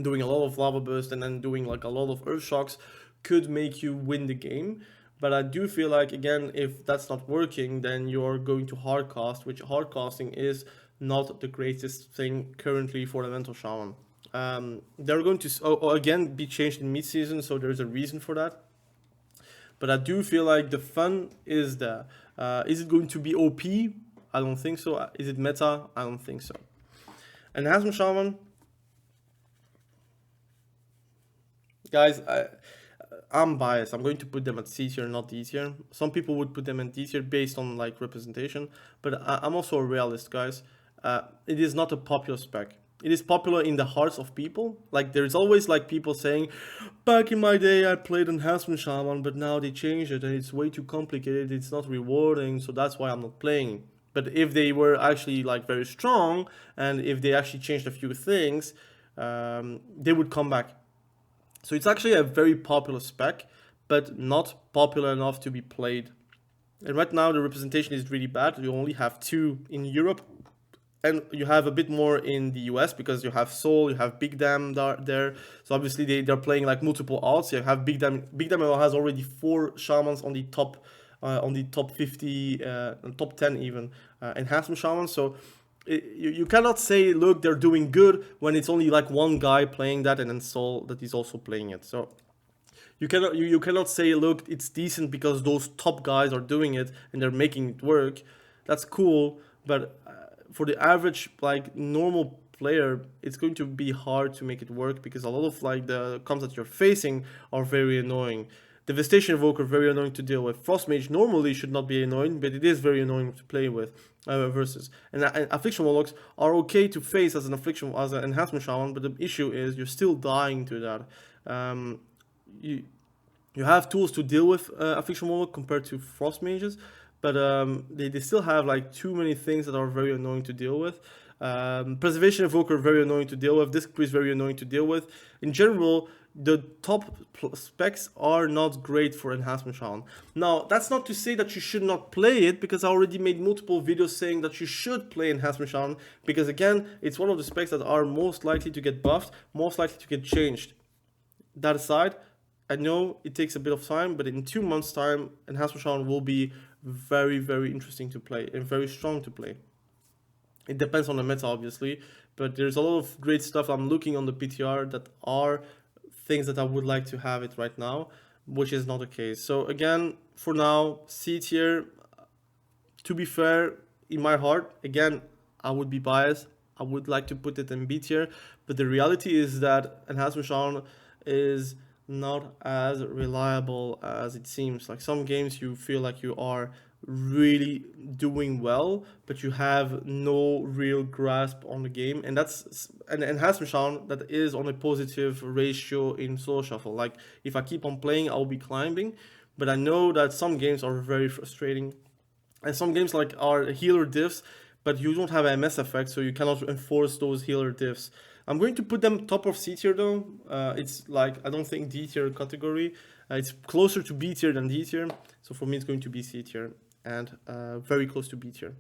doing a lot of Lava Burst and then doing like a lot of Earth Shocks could make you win the game. But I do feel like, again, if that's not working, then you're going to hardcast, which hardcasting is not the greatest thing currently for Elemental Shaman. They're going to again be changed in mid-season, so there's a reason for that. But I do feel like the fun is there. Is it going to be OP? I don't think so. Is it meta? I don't think so. Enhancement Shaman, guys, I'm biased. I'm going to put them at C tier, not D tier. Some people would put them in D tier based on like representation, but I'm also a realist, guys. It is not a popular spec. It is popular in the hearts of people. Like there's always like people saying, back in my day I played Enhancement Shaman, but now they changed it and it's way too complicated. It's not rewarding, so that's why I'm not playing. But if they were actually like very strong and if they actually changed a few things, they would come back. So it's actually a very popular spec, but not popular enough to be played. And right now the representation is really bad. You only have 2 in Europe, and you have a bit more in the US because you have Soul, you have Big Dam there. So obviously they're playing like multiple alts. You have Big Dam. Big Dam has already 4 Shamans on the top 50, top 10 even, Enhancement Shamans. So you cannot say, look, they're doing good when it's only like one guy playing that and then Soul that is also playing it. So you cannot say, look, it's decent because those top guys are doing it and they're making it work. That's cool, but for the average like normal player, it's going to be hard to make it work because a lot of like the comps that you're facing are very annoying. Devastation Evoker, very annoying to deal with. Frost Mage normally should not be annoying, but it is very annoying to play with versus. And Affliction Warlocks are okay to face as an Affliction, as an Enhancement Shaman, but the issue is you're still dying to that. You have tools to deal with Affliction Warlock compared to Frost Mages, but they still have like too many things that are very annoying to deal with. Preservation Evoker, very annoying to deal with. Disc Priest, very annoying to deal with. In general, the top specs are not great for Enhancement Shaman. Now, that's not to say that you should not play it, because I already made multiple videos saying that you should play Enhancement Shaman, because again, it's one of the specs that are most likely to get buffed, most likely to get changed. That aside, I know it takes a bit of time, but in 2 months' time, Enhancement Shaman will be very, very interesting to play and very strong to play. It depends on the meta, obviously, but there's a lot of great stuff I'm looking on the PTR that are things that I would like to have it right now, which is not the case. So again, for now, C tier. To be fair, in my heart, again, I would be biased. I would like to put it in B tier, but the reality is that Enhancement Shaman is not as reliable as it seems. Like some games you feel like you are really doing well, but you have no real grasp on the game, and that's an enhancement shaman that is on a positive ratio in solo shuffle. Like if I keep on playing, I'll be climbing, but I know that some games are very frustrating, and some games like are healer diffs, but you don't have MS effect, so you cannot enforce those healer diffs. I'm going to put them top of C tier though. It's like, I don't think D tier category. It's closer to B tier than D tier, so for me it's going to be C tier and very close to B tier.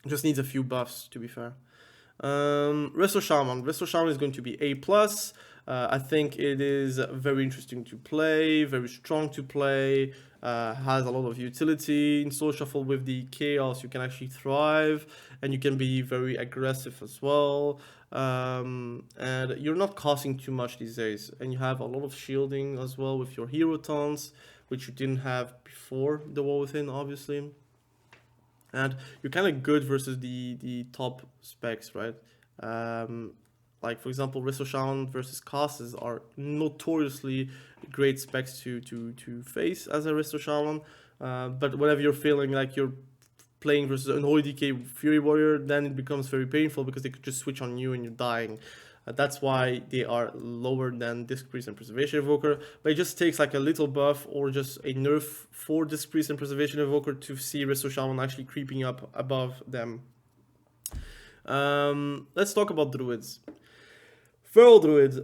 Just needs a few buffs, to be fair. Resto Shaman. Resto Shaman is going to be A+. I think it is very interesting to play, very strong to play, has a lot of utility. In solo shuffle with the chaos, you can actually thrive, and you can be very aggressive as well. And you're not costing too much these days, and you have a lot of shielding as well with your hero taunts, which you didn't have before the War Within, obviously. And you're kind of good versus the top specs, right? Like for example, Resto Shaman versus Casters are notoriously great specs to face as a Resto Shaman. But whenever you're feeling like you're playing versus unholy DK Fury Warrior, then it becomes very painful because they could just switch on you and you're dying. That's why they are lower than Disc Priest and Preservation Evoker, but it just takes like a little buff or just a nerf for Disc Priest and Preservation Evoker to see Resto Shaman actually creeping up above them. Let's talk about Druids. Feral Druids.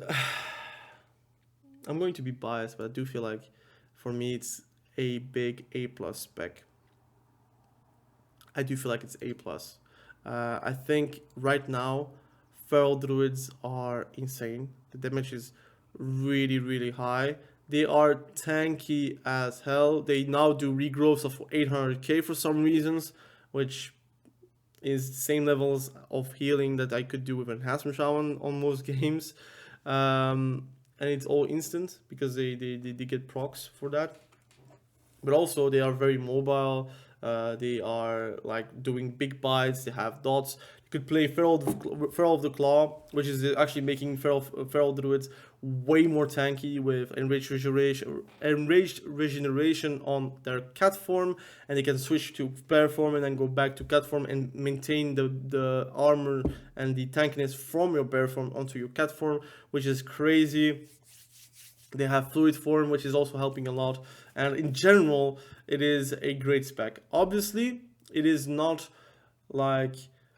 I'm going to be biased, but I do feel like for me it's a big A+ spec. I do feel like it's A+. I think right now Feral Druids are insane. The damage is really, really high. They are tanky as hell. They now do regrowths of 800k for some reasons, which is the same levels of healing that I could do with Enhancement Shaman on most games. And it's all instant because they get procs for that. But also they are very mobile. They are like doing big bites. They have dots. You could play Feral of the Claw, which is actually making Feral Druids way more tanky with enraged regeneration on their cat form, and they can switch to bear form and then go back to cat form and maintain the armor and the tankiness from your bear form onto your cat form, which is crazy. They have fluid form, which is also helping a lot, and in general it is a great spec. Obviously it is not like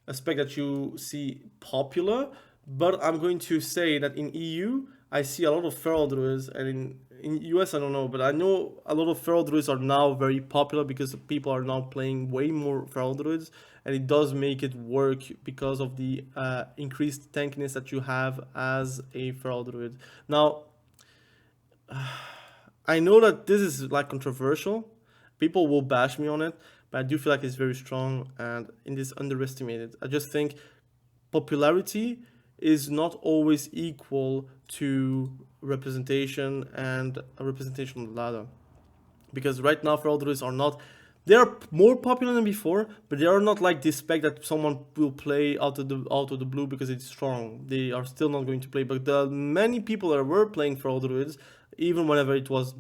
a spec that you see popular, but I'm going to say that in EU I see a lot of Feral Druids, and in US I don't know, but I know a lot of Feral Druids are now very popular because people are now playing way more Feral Druids, and it does make it work because of the increased tankiness that you have as a Feral Druid. Now I know that this is like controversial, people will bash me on it, but I do feel like it's very strong and it is underestimated. I just think popularity is not always equal to representation and a representation on the ladder. Because right now Feral Druids are not, they are more popular than before, but they are not like this spec that someone will play out of the blue because it's strong. They are still not going to play, but the many people that were playing Feral Druids, even whenever it was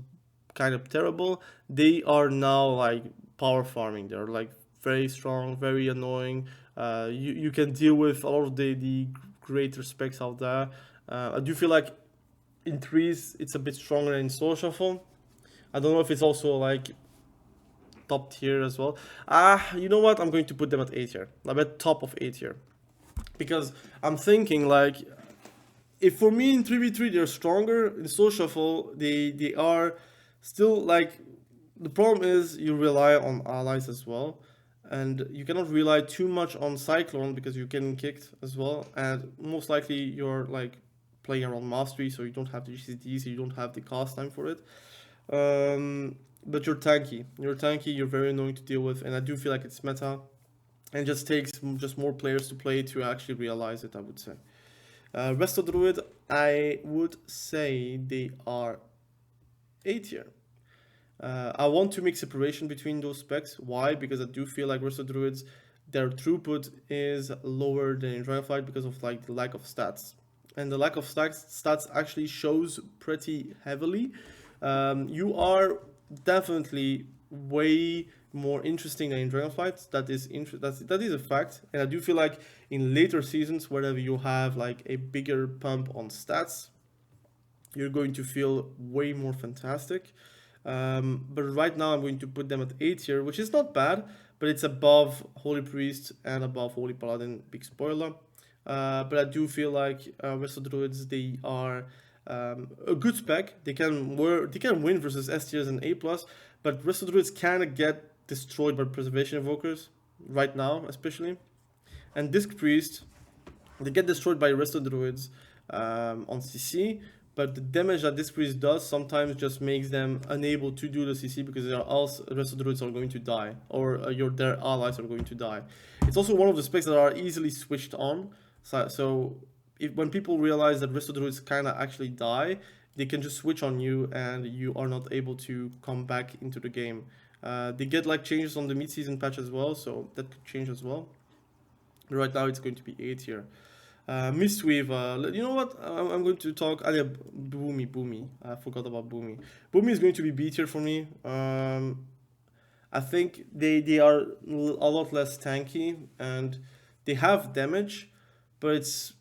kind of terrible, they are now like power farming. They're like very strong, very annoying. You can deal with a lot of the greater specs out there. I do feel like in threes it's a bit stronger in solo shuffle. I don't know if it's also like top tier as well. You know what? I'm going to put them at A tier. I'm at top of A tier. Because I'm thinking like, if for me in 3v3 they're stronger, in solo shuffle they are still like, the problem is you rely on allies as well, and you cannot rely too much on Cyclone because you're getting kicked as well, and most likely you're like playing around mastery, so you don't have the GCD, so you don't have the cast time for it. But you're tanky, you're very annoying to deal with, and I do feel like it's meta, and it just takes just more players to play to actually realize it, I would say. Resto Druid, I would say they are A tier. I want to make separation between those specs. Why? Because I do feel like Resto Druids, their throughput is lower than in Dragonflight because of like the lack of stats. And the lack of stats actually shows pretty heavily. You are definitely way more interesting than in Dragonflight. That is a fact, and I do feel like in later seasons, wherever you have like a bigger pump on stats, you're going to feel way more fantastic. But right now I'm going to put them at 8 tier, which is not bad, but it's above Holy Priest and above Holy Paladin. Big spoiler. But I do feel like Resto Druids, they are a good spec. They can win versus S tiers and A+, but Resto Druids kind of get destroyed by Preservation Evokers right now, especially. And Disc Priest, they get destroyed by Resto Druids on CC, but the damage that Disc Priest does sometimes just makes them unable to do the CC because Resto Druids are going to die, or their allies are going to die. It's also one of the specs that are easily switched on. So when people realize that Resto Druids kind of actually die, they can just switch on you and you are not able to come back into the game. They get like changes on the mid-season patch as well, so that could change as well. But right now it's going to be 8 here. Mistweaver, you know what? I'm going to talk. Boomy. I forgot about Boomy. Boomy is going to be B tier for me. I think they are a lot less tanky and they have damage, but it's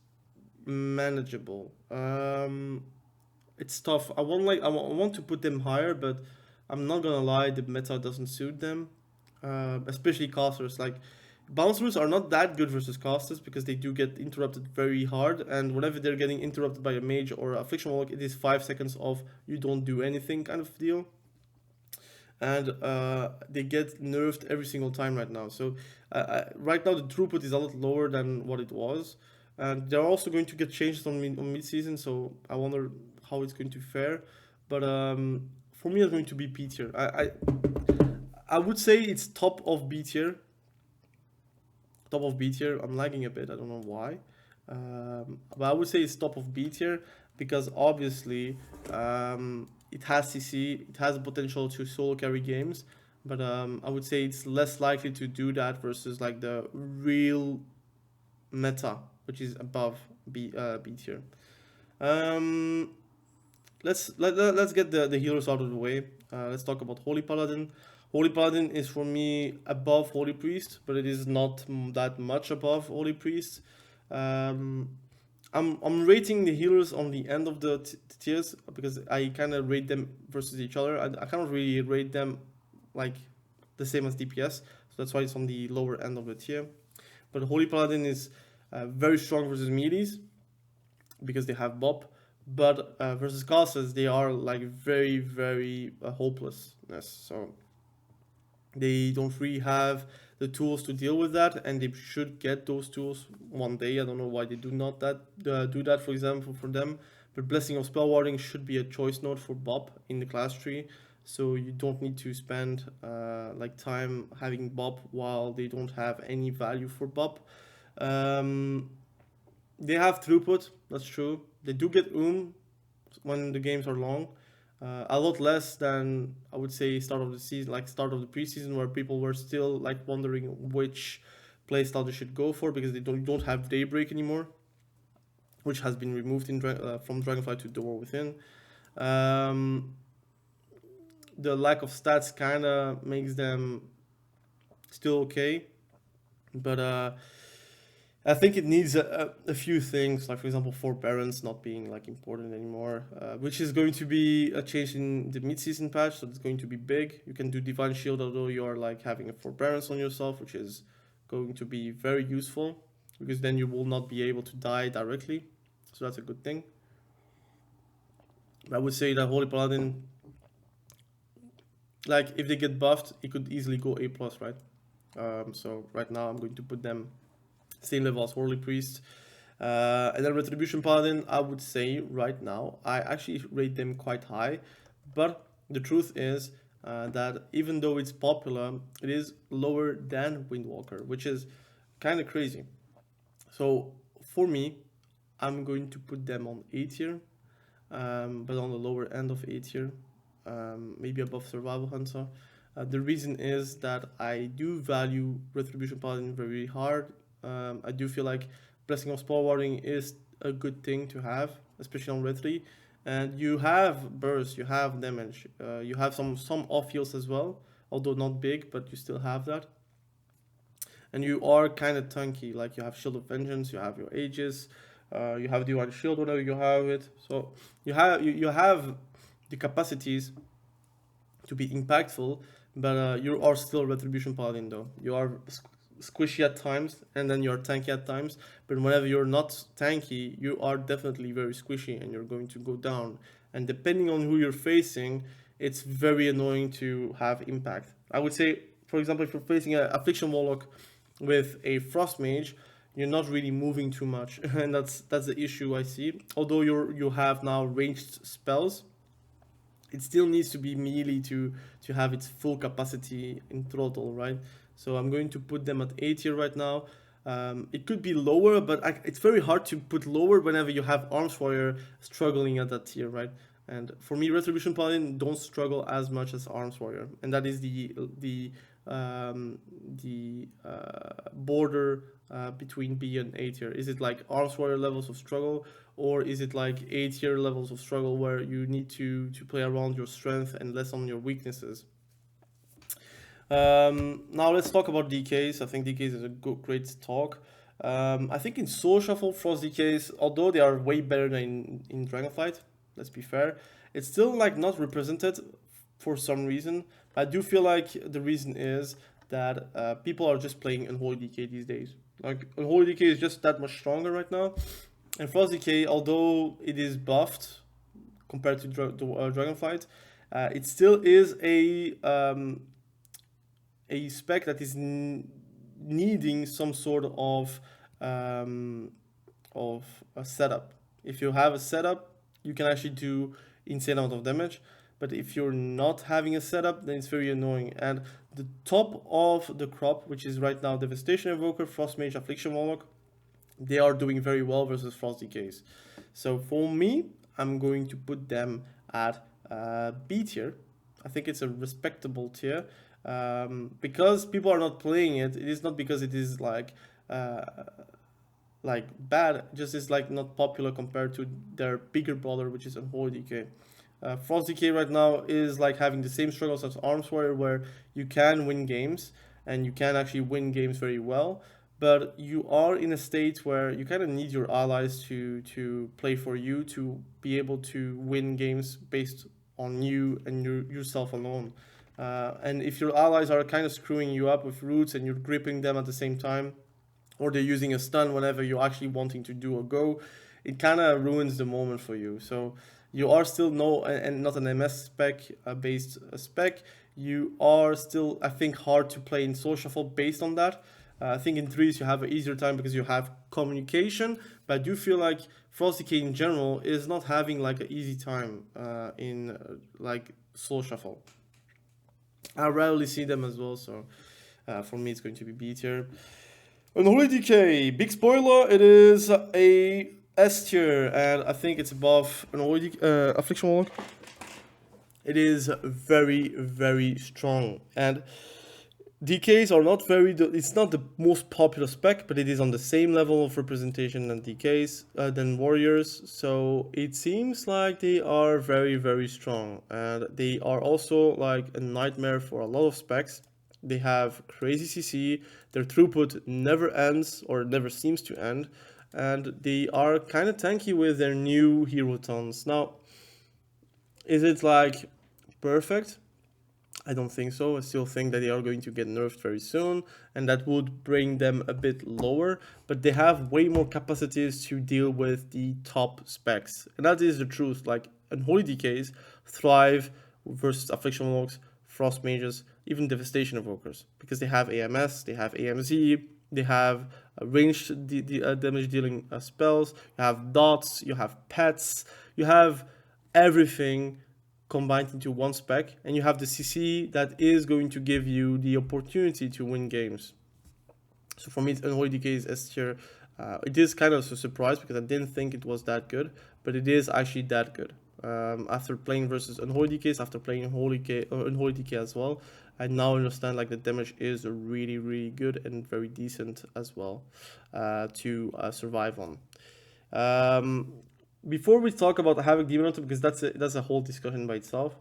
manageable. It's tough. I want to put them higher, but I'm not gonna lie, the meta doesn't suit them. Especially casters. Like bouncers are not that good versus casters because they do get interrupted very hard, and whenever they're getting interrupted by a mage or affliction warlock, it is 5 seconds of you don't do anything kind of deal. And they get nerfed every single time right now. So right now the throughput is a lot lower than what it was, and they're also going to get changes on mid-season. So I wonder how it's going to fare. But for me, it's going to be B tier. I would say it's top of B tier. Top of B tier. I'm lagging a bit. I don't know why. But I would say it's top of B tier because obviously it has CC, it has the potential to solo carry games, but I would say it's less likely to do that versus like the real meta, which is above B tier. Let's get the healers out of the way. Let's talk about Holy Paladin. Holy Paladin is for me above Holy Priest, but it is not that much above Holy Priest. I'm rating the healers on the end of the tiers because I kind of rate them versus each other. I cannot really rate them like the same as DPS, so that's why it's on the lower end of the tier. But Holy Paladin is very strong versus melees because they have BOP, but versus casters they are like very, very hopelessness. So they don't really have the tools to deal with that, and they should get those tools one day. I don't know why they do not do that, for example, for them. But Blessing of Spell Warding should be a choice node for BOP in the class tree, so you don't need to spend like time having BOP while they don't have any value for BOP. They have throughput, that's true. They do get when the games are long. A lot less than I would say start of the season, like start of the preseason, where people were still like wondering which playstyle they should go for because they don't have Daybreak anymore, which has been removed from Dragonflight to the War Within. The lack of stats kind of makes them still okay, but I think it needs a few things, like for example forbearance not being like important anymore, which is going to be a change in the mid-season patch, so it's going to be big. You can do Divine Shield although you are like having a forbearance on yourself, which is going to be very useful because then you will not be able to die directly, so that's a good thing. I would say that Holy Paladin, like if they get buffed, it could easily go A+, right? So right now I'm going to put them same level as Holy Priest. And then Retribution Paladin, I would say right now, I actually rate them quite high. But the truth is that even though it's popular, it is lower than Windwalker, which is kind of crazy. So for me, I'm going to put them on A tier, but on the lower end of A tier, maybe above Survival Hunter. The reason is that I do value Retribution Paladin very hard. I do feel like Blessing of Spell Warding is a good thing to have, especially on Retri. And you have burst, you have damage, you have some off heals as well, although not big, but you still have that. And you are kind of tanky, like you have Shield of Vengeance, you have your Aegis, you have Divine Shield whenever you have it. So you have the capacities to be impactful, but you are still Retribution Paladin though. You are squishy at times, and then you're tanky at times. But whenever you're not tanky, you are definitely very squishy, and you're going to go down. And depending on who you're facing, it's very annoying to have impact. I would say, for example, if you're facing an Affliction Warlock with a Frost Mage, you're not really moving too much, and that's the issue I see. Although you have now ranged spells, it still needs to be melee to have its full capacity in throttle, right? So I'm going to put them at A tier right now. It could be lower, but it's very hard to put lower whenever you have Arms Warrior struggling at that tier, right? And for me, Retribution Paladin don't struggle as much as Arms Warrior, and that is the border between B and A tier. Is it like Arms Warrior levels of struggle, or is it like A tier levels of struggle where you need to play around your strength and less on your weaknesses? Now let's talk about DKs. I think DKs is a great talk. I think in Soul Shuffle, Frost DKs, although they are way better than in Dragonflight, let's be fair, it's still like not represented for some reason. I do feel like the reason is that people are just playing Unholy DK these days. Like Unholy DK is just that much stronger right now, and Frost DK, although it is buffed compared to Dragonflight, it still is a spec that is needing some sort of a setup. If you have a setup, you can actually do insane amount of damage. But if you're not having a setup, then it's very annoying. And the top of the crop, which is right now Devastation Evoker, Frost Mage, Affliction Warlock, they are doing very well versus Frost DKs. So for me, I'm going to put them at B tier. I think it's a respectable tier. Because people are not playing it, it is not because it is like bad, just is like not popular compared to their bigger brother, which is Unholy DK. Frost DK right now is like having the same struggles as Arms Warrior, where you can win games and you can actually win games very well, but you are in a state where you kind of need your allies to play for you to be able to win games based on you and yourself alone. And if your allies are kind of screwing you up with roots and you're gripping them at the same time, or they're using a stun whenever you're actually wanting to do a go, it kind of ruins the moment for you. So you are still and not an MS spec based spec. You are still, I think, hard to play in Soul Shuffle based on that. I think in threes you have an easier time because you have communication, but I do feel like Frost DK in general is not having like an easy time in like Soul Shuffle. I rarely see them as well, so for me it's going to be B tier. Unholy DK, big spoiler, it is a S tier, and I think it's above Unholy Affliction Warlock. It is very, very strong, and DKs are not it's not the most popular spec, but it is on the same level of representation than DKs, than warriors, so it seems like they are very, very strong, and they are also like a nightmare for a lot of specs. They have crazy CC, their throughput never ends, or never seems to end, and they are kind of tanky with their new hero tons. Now, is it like perfect? I don't think so. I still think that they are going to get nerfed very soon, and that would bring them a bit lower, but they have way more capacities to deal with the top specs, and that is the truth. Like, Unholy DKs thrive versus Affliction Warlocks, Frost Mages, even Devastation Evokers, because they have AMS, they have AMZ, they have ranged damage dealing spells, you have dots, you have pets, you have everything combined into one spec, and you have the CC that is going to give you the opportunity to win games. So for me, Unholy DK is S tier. It is kind of a surprise because I didn't think it was that good, but it is actually that good. After playing versus Unholy DKs, after playing Unholy DK as well, I now understand like the damage is really, really good and very decent as well to survive on. Before we talk about Havoc Demon Hunter, because that's a whole discussion by itself,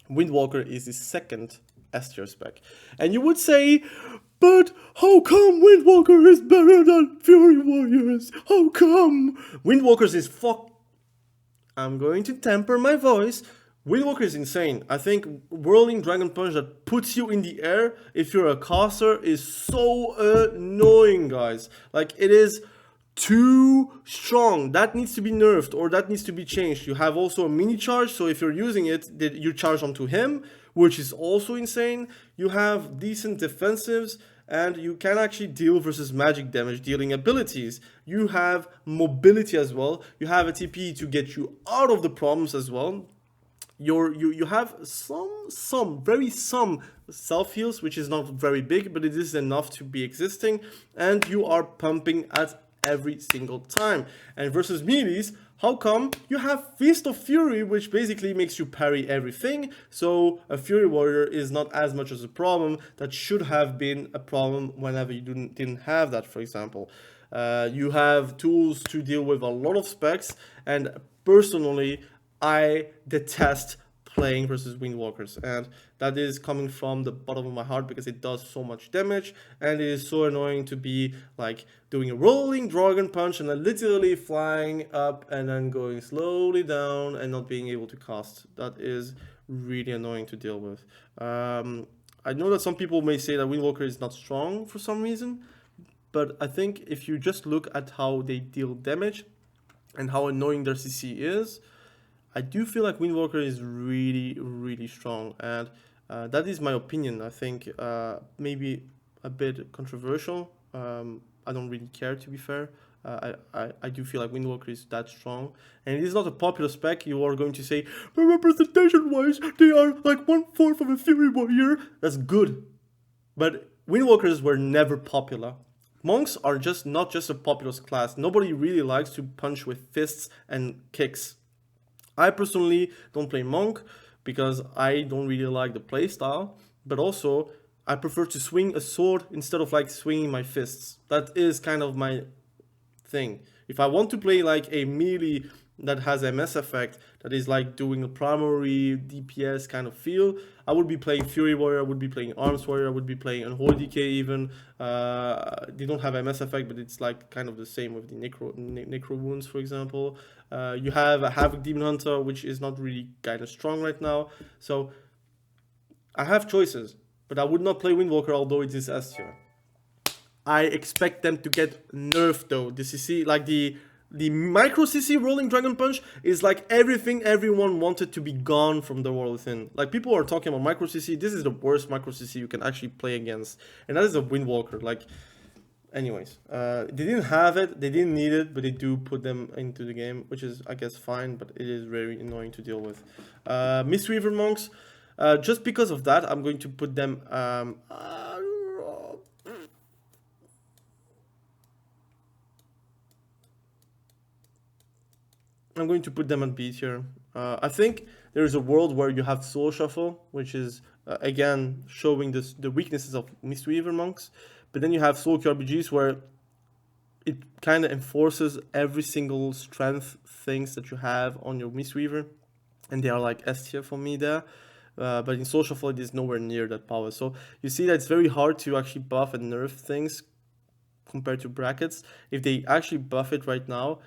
Windwalker is the second S tier spec. And you would say, but how come Windwalker is better than Fury Warriors? How come? Windwalkers is I'm going to temper my voice. Windwalker is insane. I think whirling Dragon Punch that puts you in the air if you're a caster is so annoying, guys. Like, it is too strong. That needs to be nerfed or that needs to be changed. You have also a mini charge, so if you're using it, you charge onto him, which is also insane. You have decent defensives, and you can actually deal versus magic damage dealing abilities. You have mobility as well. You have a TP to get you out of the problems as well. You have some self heals, which is not very big, but it is enough to be existing, and you are pumping at every single time. And versus melees, how come? You have Feast of Fury, which basically makes you parry everything, so a Fury Warrior is not as much as a problem. That should have been a problem whenever you didn't have that, for example. You have tools to deal with a lot of specs, and personally, I detest playing versus Windwalkers, and that is coming from the bottom of my heart because it does so much damage, and it is so annoying to be like doing a rolling Dragon Punch and then literally flying up and then going slowly down and not being able to cast. That is really annoying to deal with. I know that some people may say that Windwalker is not strong for some reason, but I think if you just look at how they deal damage and how annoying their CC is, I do feel like Windwalker is really, really strong, and that is my opinion. I think maybe a bit controversial. I don't really care, to be fair. I do feel like Windwalker is that strong, and it is not a popular spec. You are going to say, but representation-wise, they are like 1/4 of a Fury Warrior. That's good, but Windwalkers were never popular. Monks are just not just a popular class. Nobody really likes to punch with fists and kicks. I personally don't play Monk because I don't really like the playstyle, but also I prefer to swing a sword instead of like swinging my fists. That is kind of my thing. If I want to play like a melee that has MS effect, that is like doing a primary DPS kind of feel, I would be playing Fury Warrior, I would be playing Arms Warrior, I would be playing Unholy DK even. They don't have MS effect, but it's like kind of the same with the Necro Wounds, for example. You have a Havoc Demon Hunter, which is not really kind of strong right now. So I have choices, but I would not play Windwalker, although it is S tier. I expect them to get nerfed though. The CC, like the micro CC rolling Dragon Punch is like everything everyone wanted to be gone from the World Within. Like, people are talking about micro CC. This is the worst micro CC you can actually play against, and that is a Windwalker. Like, anyways, they didn't have it, they didn't need it, but they do put them into the game, which is, I guess, fine, but it is very annoying to deal with. Mistweaver monks, just because of that, I'm going to put them. I'm going to put them on B tier. I think there is a world where you have Soul Shuffle, which is, again, showing the weaknesses of Mistweaver monks. But then you have Soul RPGs where it kind of enforces every single strength things that you have on your Mistweaver. And they are like S tier for me there. But in Soul Shuffle, it is nowhere near that power. So you see that it's very hard to actually buff and nerf things compared to brackets. If they actually buff it right now,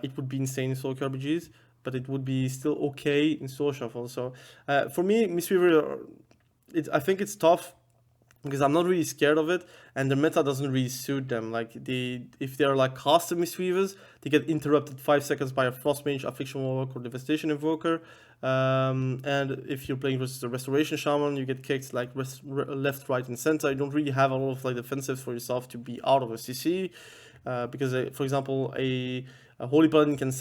it would be insane in Soul RPGs, but it would be still okay in Soul Shuffle. So for me, Mistweaver, I think it's tough because I'm not really scared of it, and the meta doesn't really suit them. Like, if they're like caster Mistweavers, they get interrupted 5 seconds by a Frost Mage, Affliction Warlock, or Devastation Evoker. And if you're playing versus a Restoration Shaman, you get kicked like left, right, and center. You don't really have a lot of like defensives for yourself to be out of a CC. Because, for example, a Holy Paladin can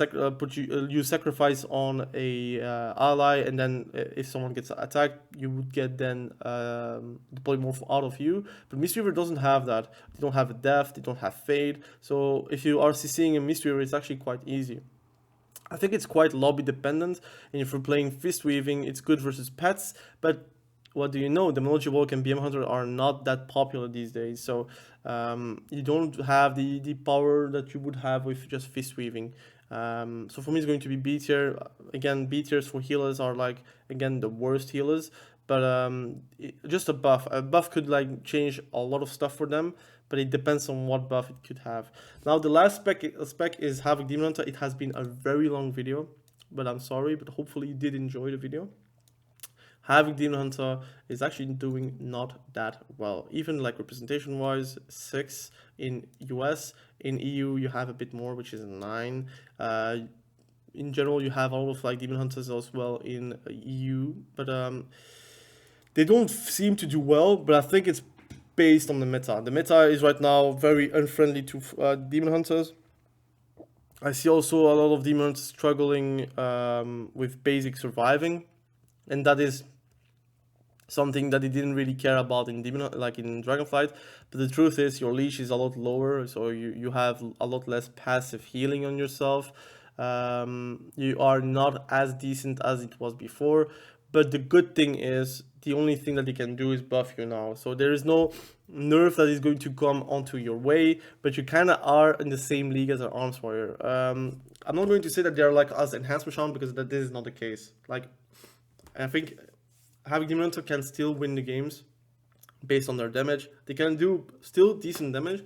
use sacrifice on a ally, and then if someone gets attacked, you would get then the polymorph out of you. But Mistweaver doesn't have that. They don't have a death, they don't have fade. So if you are CCing a Mistweaver, it's actually quite easy. I think it's quite lobby dependent, and if you're playing Fist Weaving, it's good versus pets, but what do you know? Demonology, Warlock, and BM Hunter are not that popular these days, so you don't have the power that you would have with just Fist Weaving. So for me, it's going to be B tier. Again, B tiers for healers are like, again, the worst healers, but just a buff could like change a lot of stuff for them, but it depends on what buff it could have. Now the last spec is Havoc Demon Hunter. It has been a very long video, but I'm sorry, but hopefully you did enjoy the video. Havoc Demon Hunter is actually doing not that well, even like representation wise. 6 in US. In EU you have a bit more, which is 9. In general you have all of like Demon Hunters as well in EU, but they don't seem to do well, but I think it's based on the meta. The meta is right now very unfriendly to Demon Hunters. I see also a lot of Demon Hunters struggling with basic surviving, and that is something that they didn't really care about in like in Dragonflight. But the truth is your leash is a lot lower, so you have a lot less passive healing on yourself. You are not as decent as it was before, but the good thing is the only thing that they can do is buff you now. So there is no nerf that is going to come onto your way, but you kind of are in the same league as an arms warrior. I'm not going to say that they're like us enhancement Shaman, because that is not the case. Like, I think Havoc Demon Hunter can still win the games based on their damage. They can do still decent damage,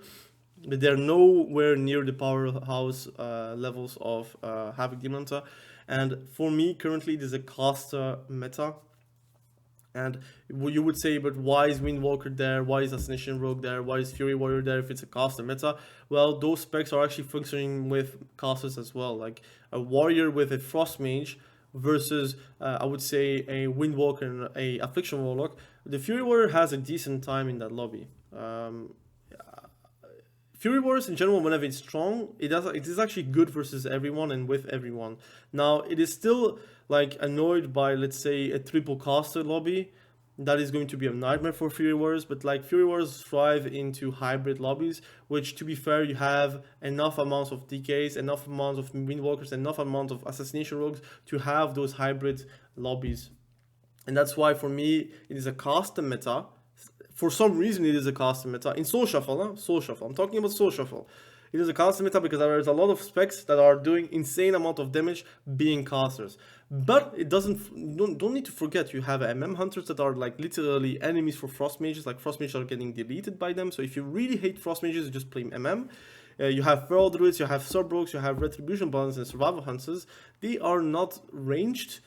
but they're nowhere near the powerhouse levels of Havoc Demon Hunter. And for me, currently, there's a caster meta. And you would say, but why is Windwalker there? Why is Assassination Rogue there? Why is Fury Warrior there if it's a caster meta? Well, those specs are actually functioning with casters as well. Like a warrior with a Frost Mage versus, I would say, a Windwalker and a Affliction Warlock. The Fury Warrior has a decent time in that lobby. Fury Warriors in general, whenever it's strong, it is actually good versus everyone and with everyone. Now, it is still like annoyed by, let's say, a triple caster lobby. That is going to be a nightmare for Fury Warriors, but like Fury Warriors thrive into hybrid lobbies, which, to be fair, you have enough amounts of DKs, enough amounts of Windwalkers, enough amount of Assassination Rogues to have those hybrid lobbies. And that's why, for me, it is a caster meta. For some reason, it is a caster meta. In Soul Shuffle, Soul Shuffle. I'm talking about Soul Shuffle. It is a caster meta because there is a lot of specs that are doing insane amount of damage being casters. But it doesn't, don't need to forget, you have MM hunters that are like literally enemies for Frost Mages. Like Frost Mages are getting deleted by them. So if you really hate Frost Mages, just play MM. You have Feral Druids, you have Sub-Rogues, you have Retribution Balance and Survival Hunters. They are not ranged.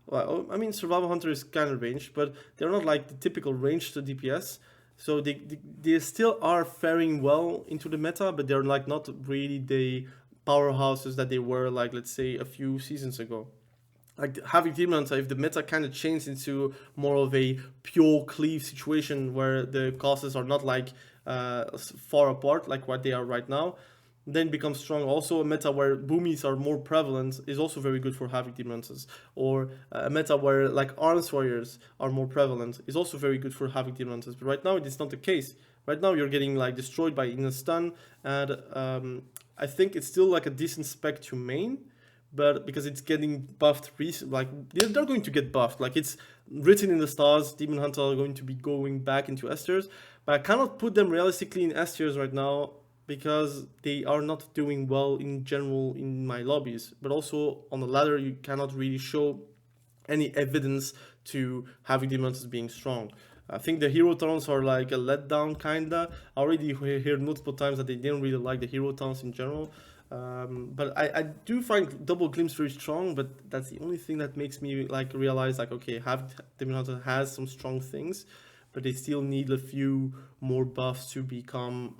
Well, I mean, Survival Hunter is kind of ranged, but they're not like the typical ranged DPS. So they still are faring well into the meta, but they're like not really the powerhouses that they were, like, let's say, a few seasons ago. Like Havoc Demon Hunter, if the meta kind of changed into more of a pure cleave situation where the classes are not like far apart like what they are right now, then becomes strong. Also a meta where boomies are more prevalent is also very good for Havoc Demon Hunters. Or a meta where like arms warriors are more prevalent is also very good for Havoc Demon Hunters. But right now it is not the case. Right now you're getting like destroyed by in a stun, and I think it's still like a decent spec to main, but because it's getting buffed like they're going to get buffed. Like it's written in the stars, Demon Hunter are going to be going back into S tiers, but I cannot put them realistically in S tiers right now, because they are not doing well in general in my lobbies. But also on the ladder, you cannot really show any evidence to Havoc Demon Hunters being strong. I think the hero towns are like a letdown, kinda. I already heard multiple times that they didn't really like the hero towns in general. But I do find Double Glimpse very strong, but that's the only thing that makes me like realize like, okay, Havoc Demon Hunter has some strong things, but they still need a few more buffs to become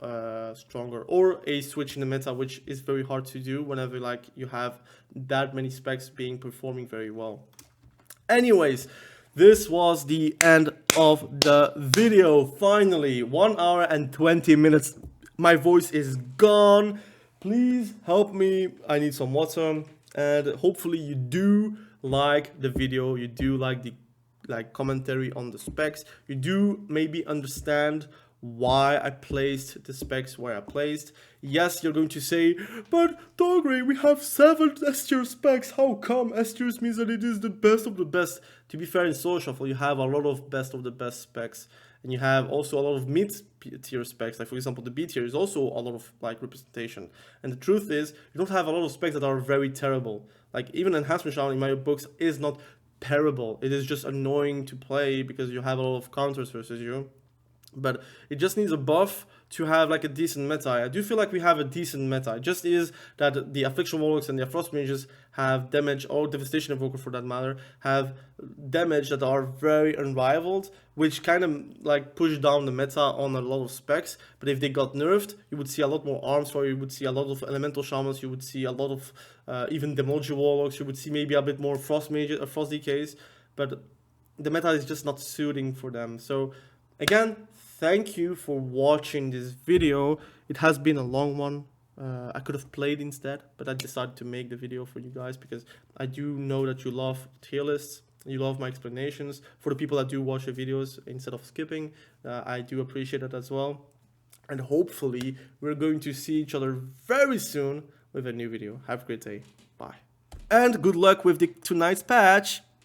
stronger, or a switch in the meta, which is very hard to do whenever like you have that many specs performing very well. Anyways, this was the end of the video. Finally, 1 hour and 20 minutes. My voice is gone. Please help me. I need some water, and hopefully you do like the video. You do like the commentary on the specs. You do maybe understand why I placed the specs where I placed. Yes, you're going to say, but Dogray, we have 7 S tier specs. How come? S tiers means that it is the best of the best. To be fair, in Soul Shuffle, you have a lot of best of the best specs. And you have also a lot of mid-tier specs. Like, for example, the B tier is also a lot of like representation. And the truth is, you don't have a lot of specs that are very terrible. Like, even Enhancement Shaman in my books is not terrible. It is just annoying to play because you have a lot of counters versus you. But it just needs a buff to have like a decent meta. I do feel like we have a decent meta. It just is that the affliction warlocks and the frost mages have damage, or devastation evoker for that matter, have damage that are very unrivaled, which kind of like push down the meta on a lot of specs. But if they got nerfed, you would see a lot more arms for you would see a lot of elemental shamans, you would see a lot of even demonology warlocks, you would see maybe a bit more frost mages, frost DKs, but the meta is just not suiting for them. So again, thank you for watching this video. It has been a long one. I could have played instead, but I decided to make the video for you guys because I do know that you love tier lists, you love my explanations. For the people that do watch the videos instead of skipping, I do appreciate that as well. And hopefully we're going to see each other very soon with a new video. Have a great day. Bye. And good luck with tonight's patch.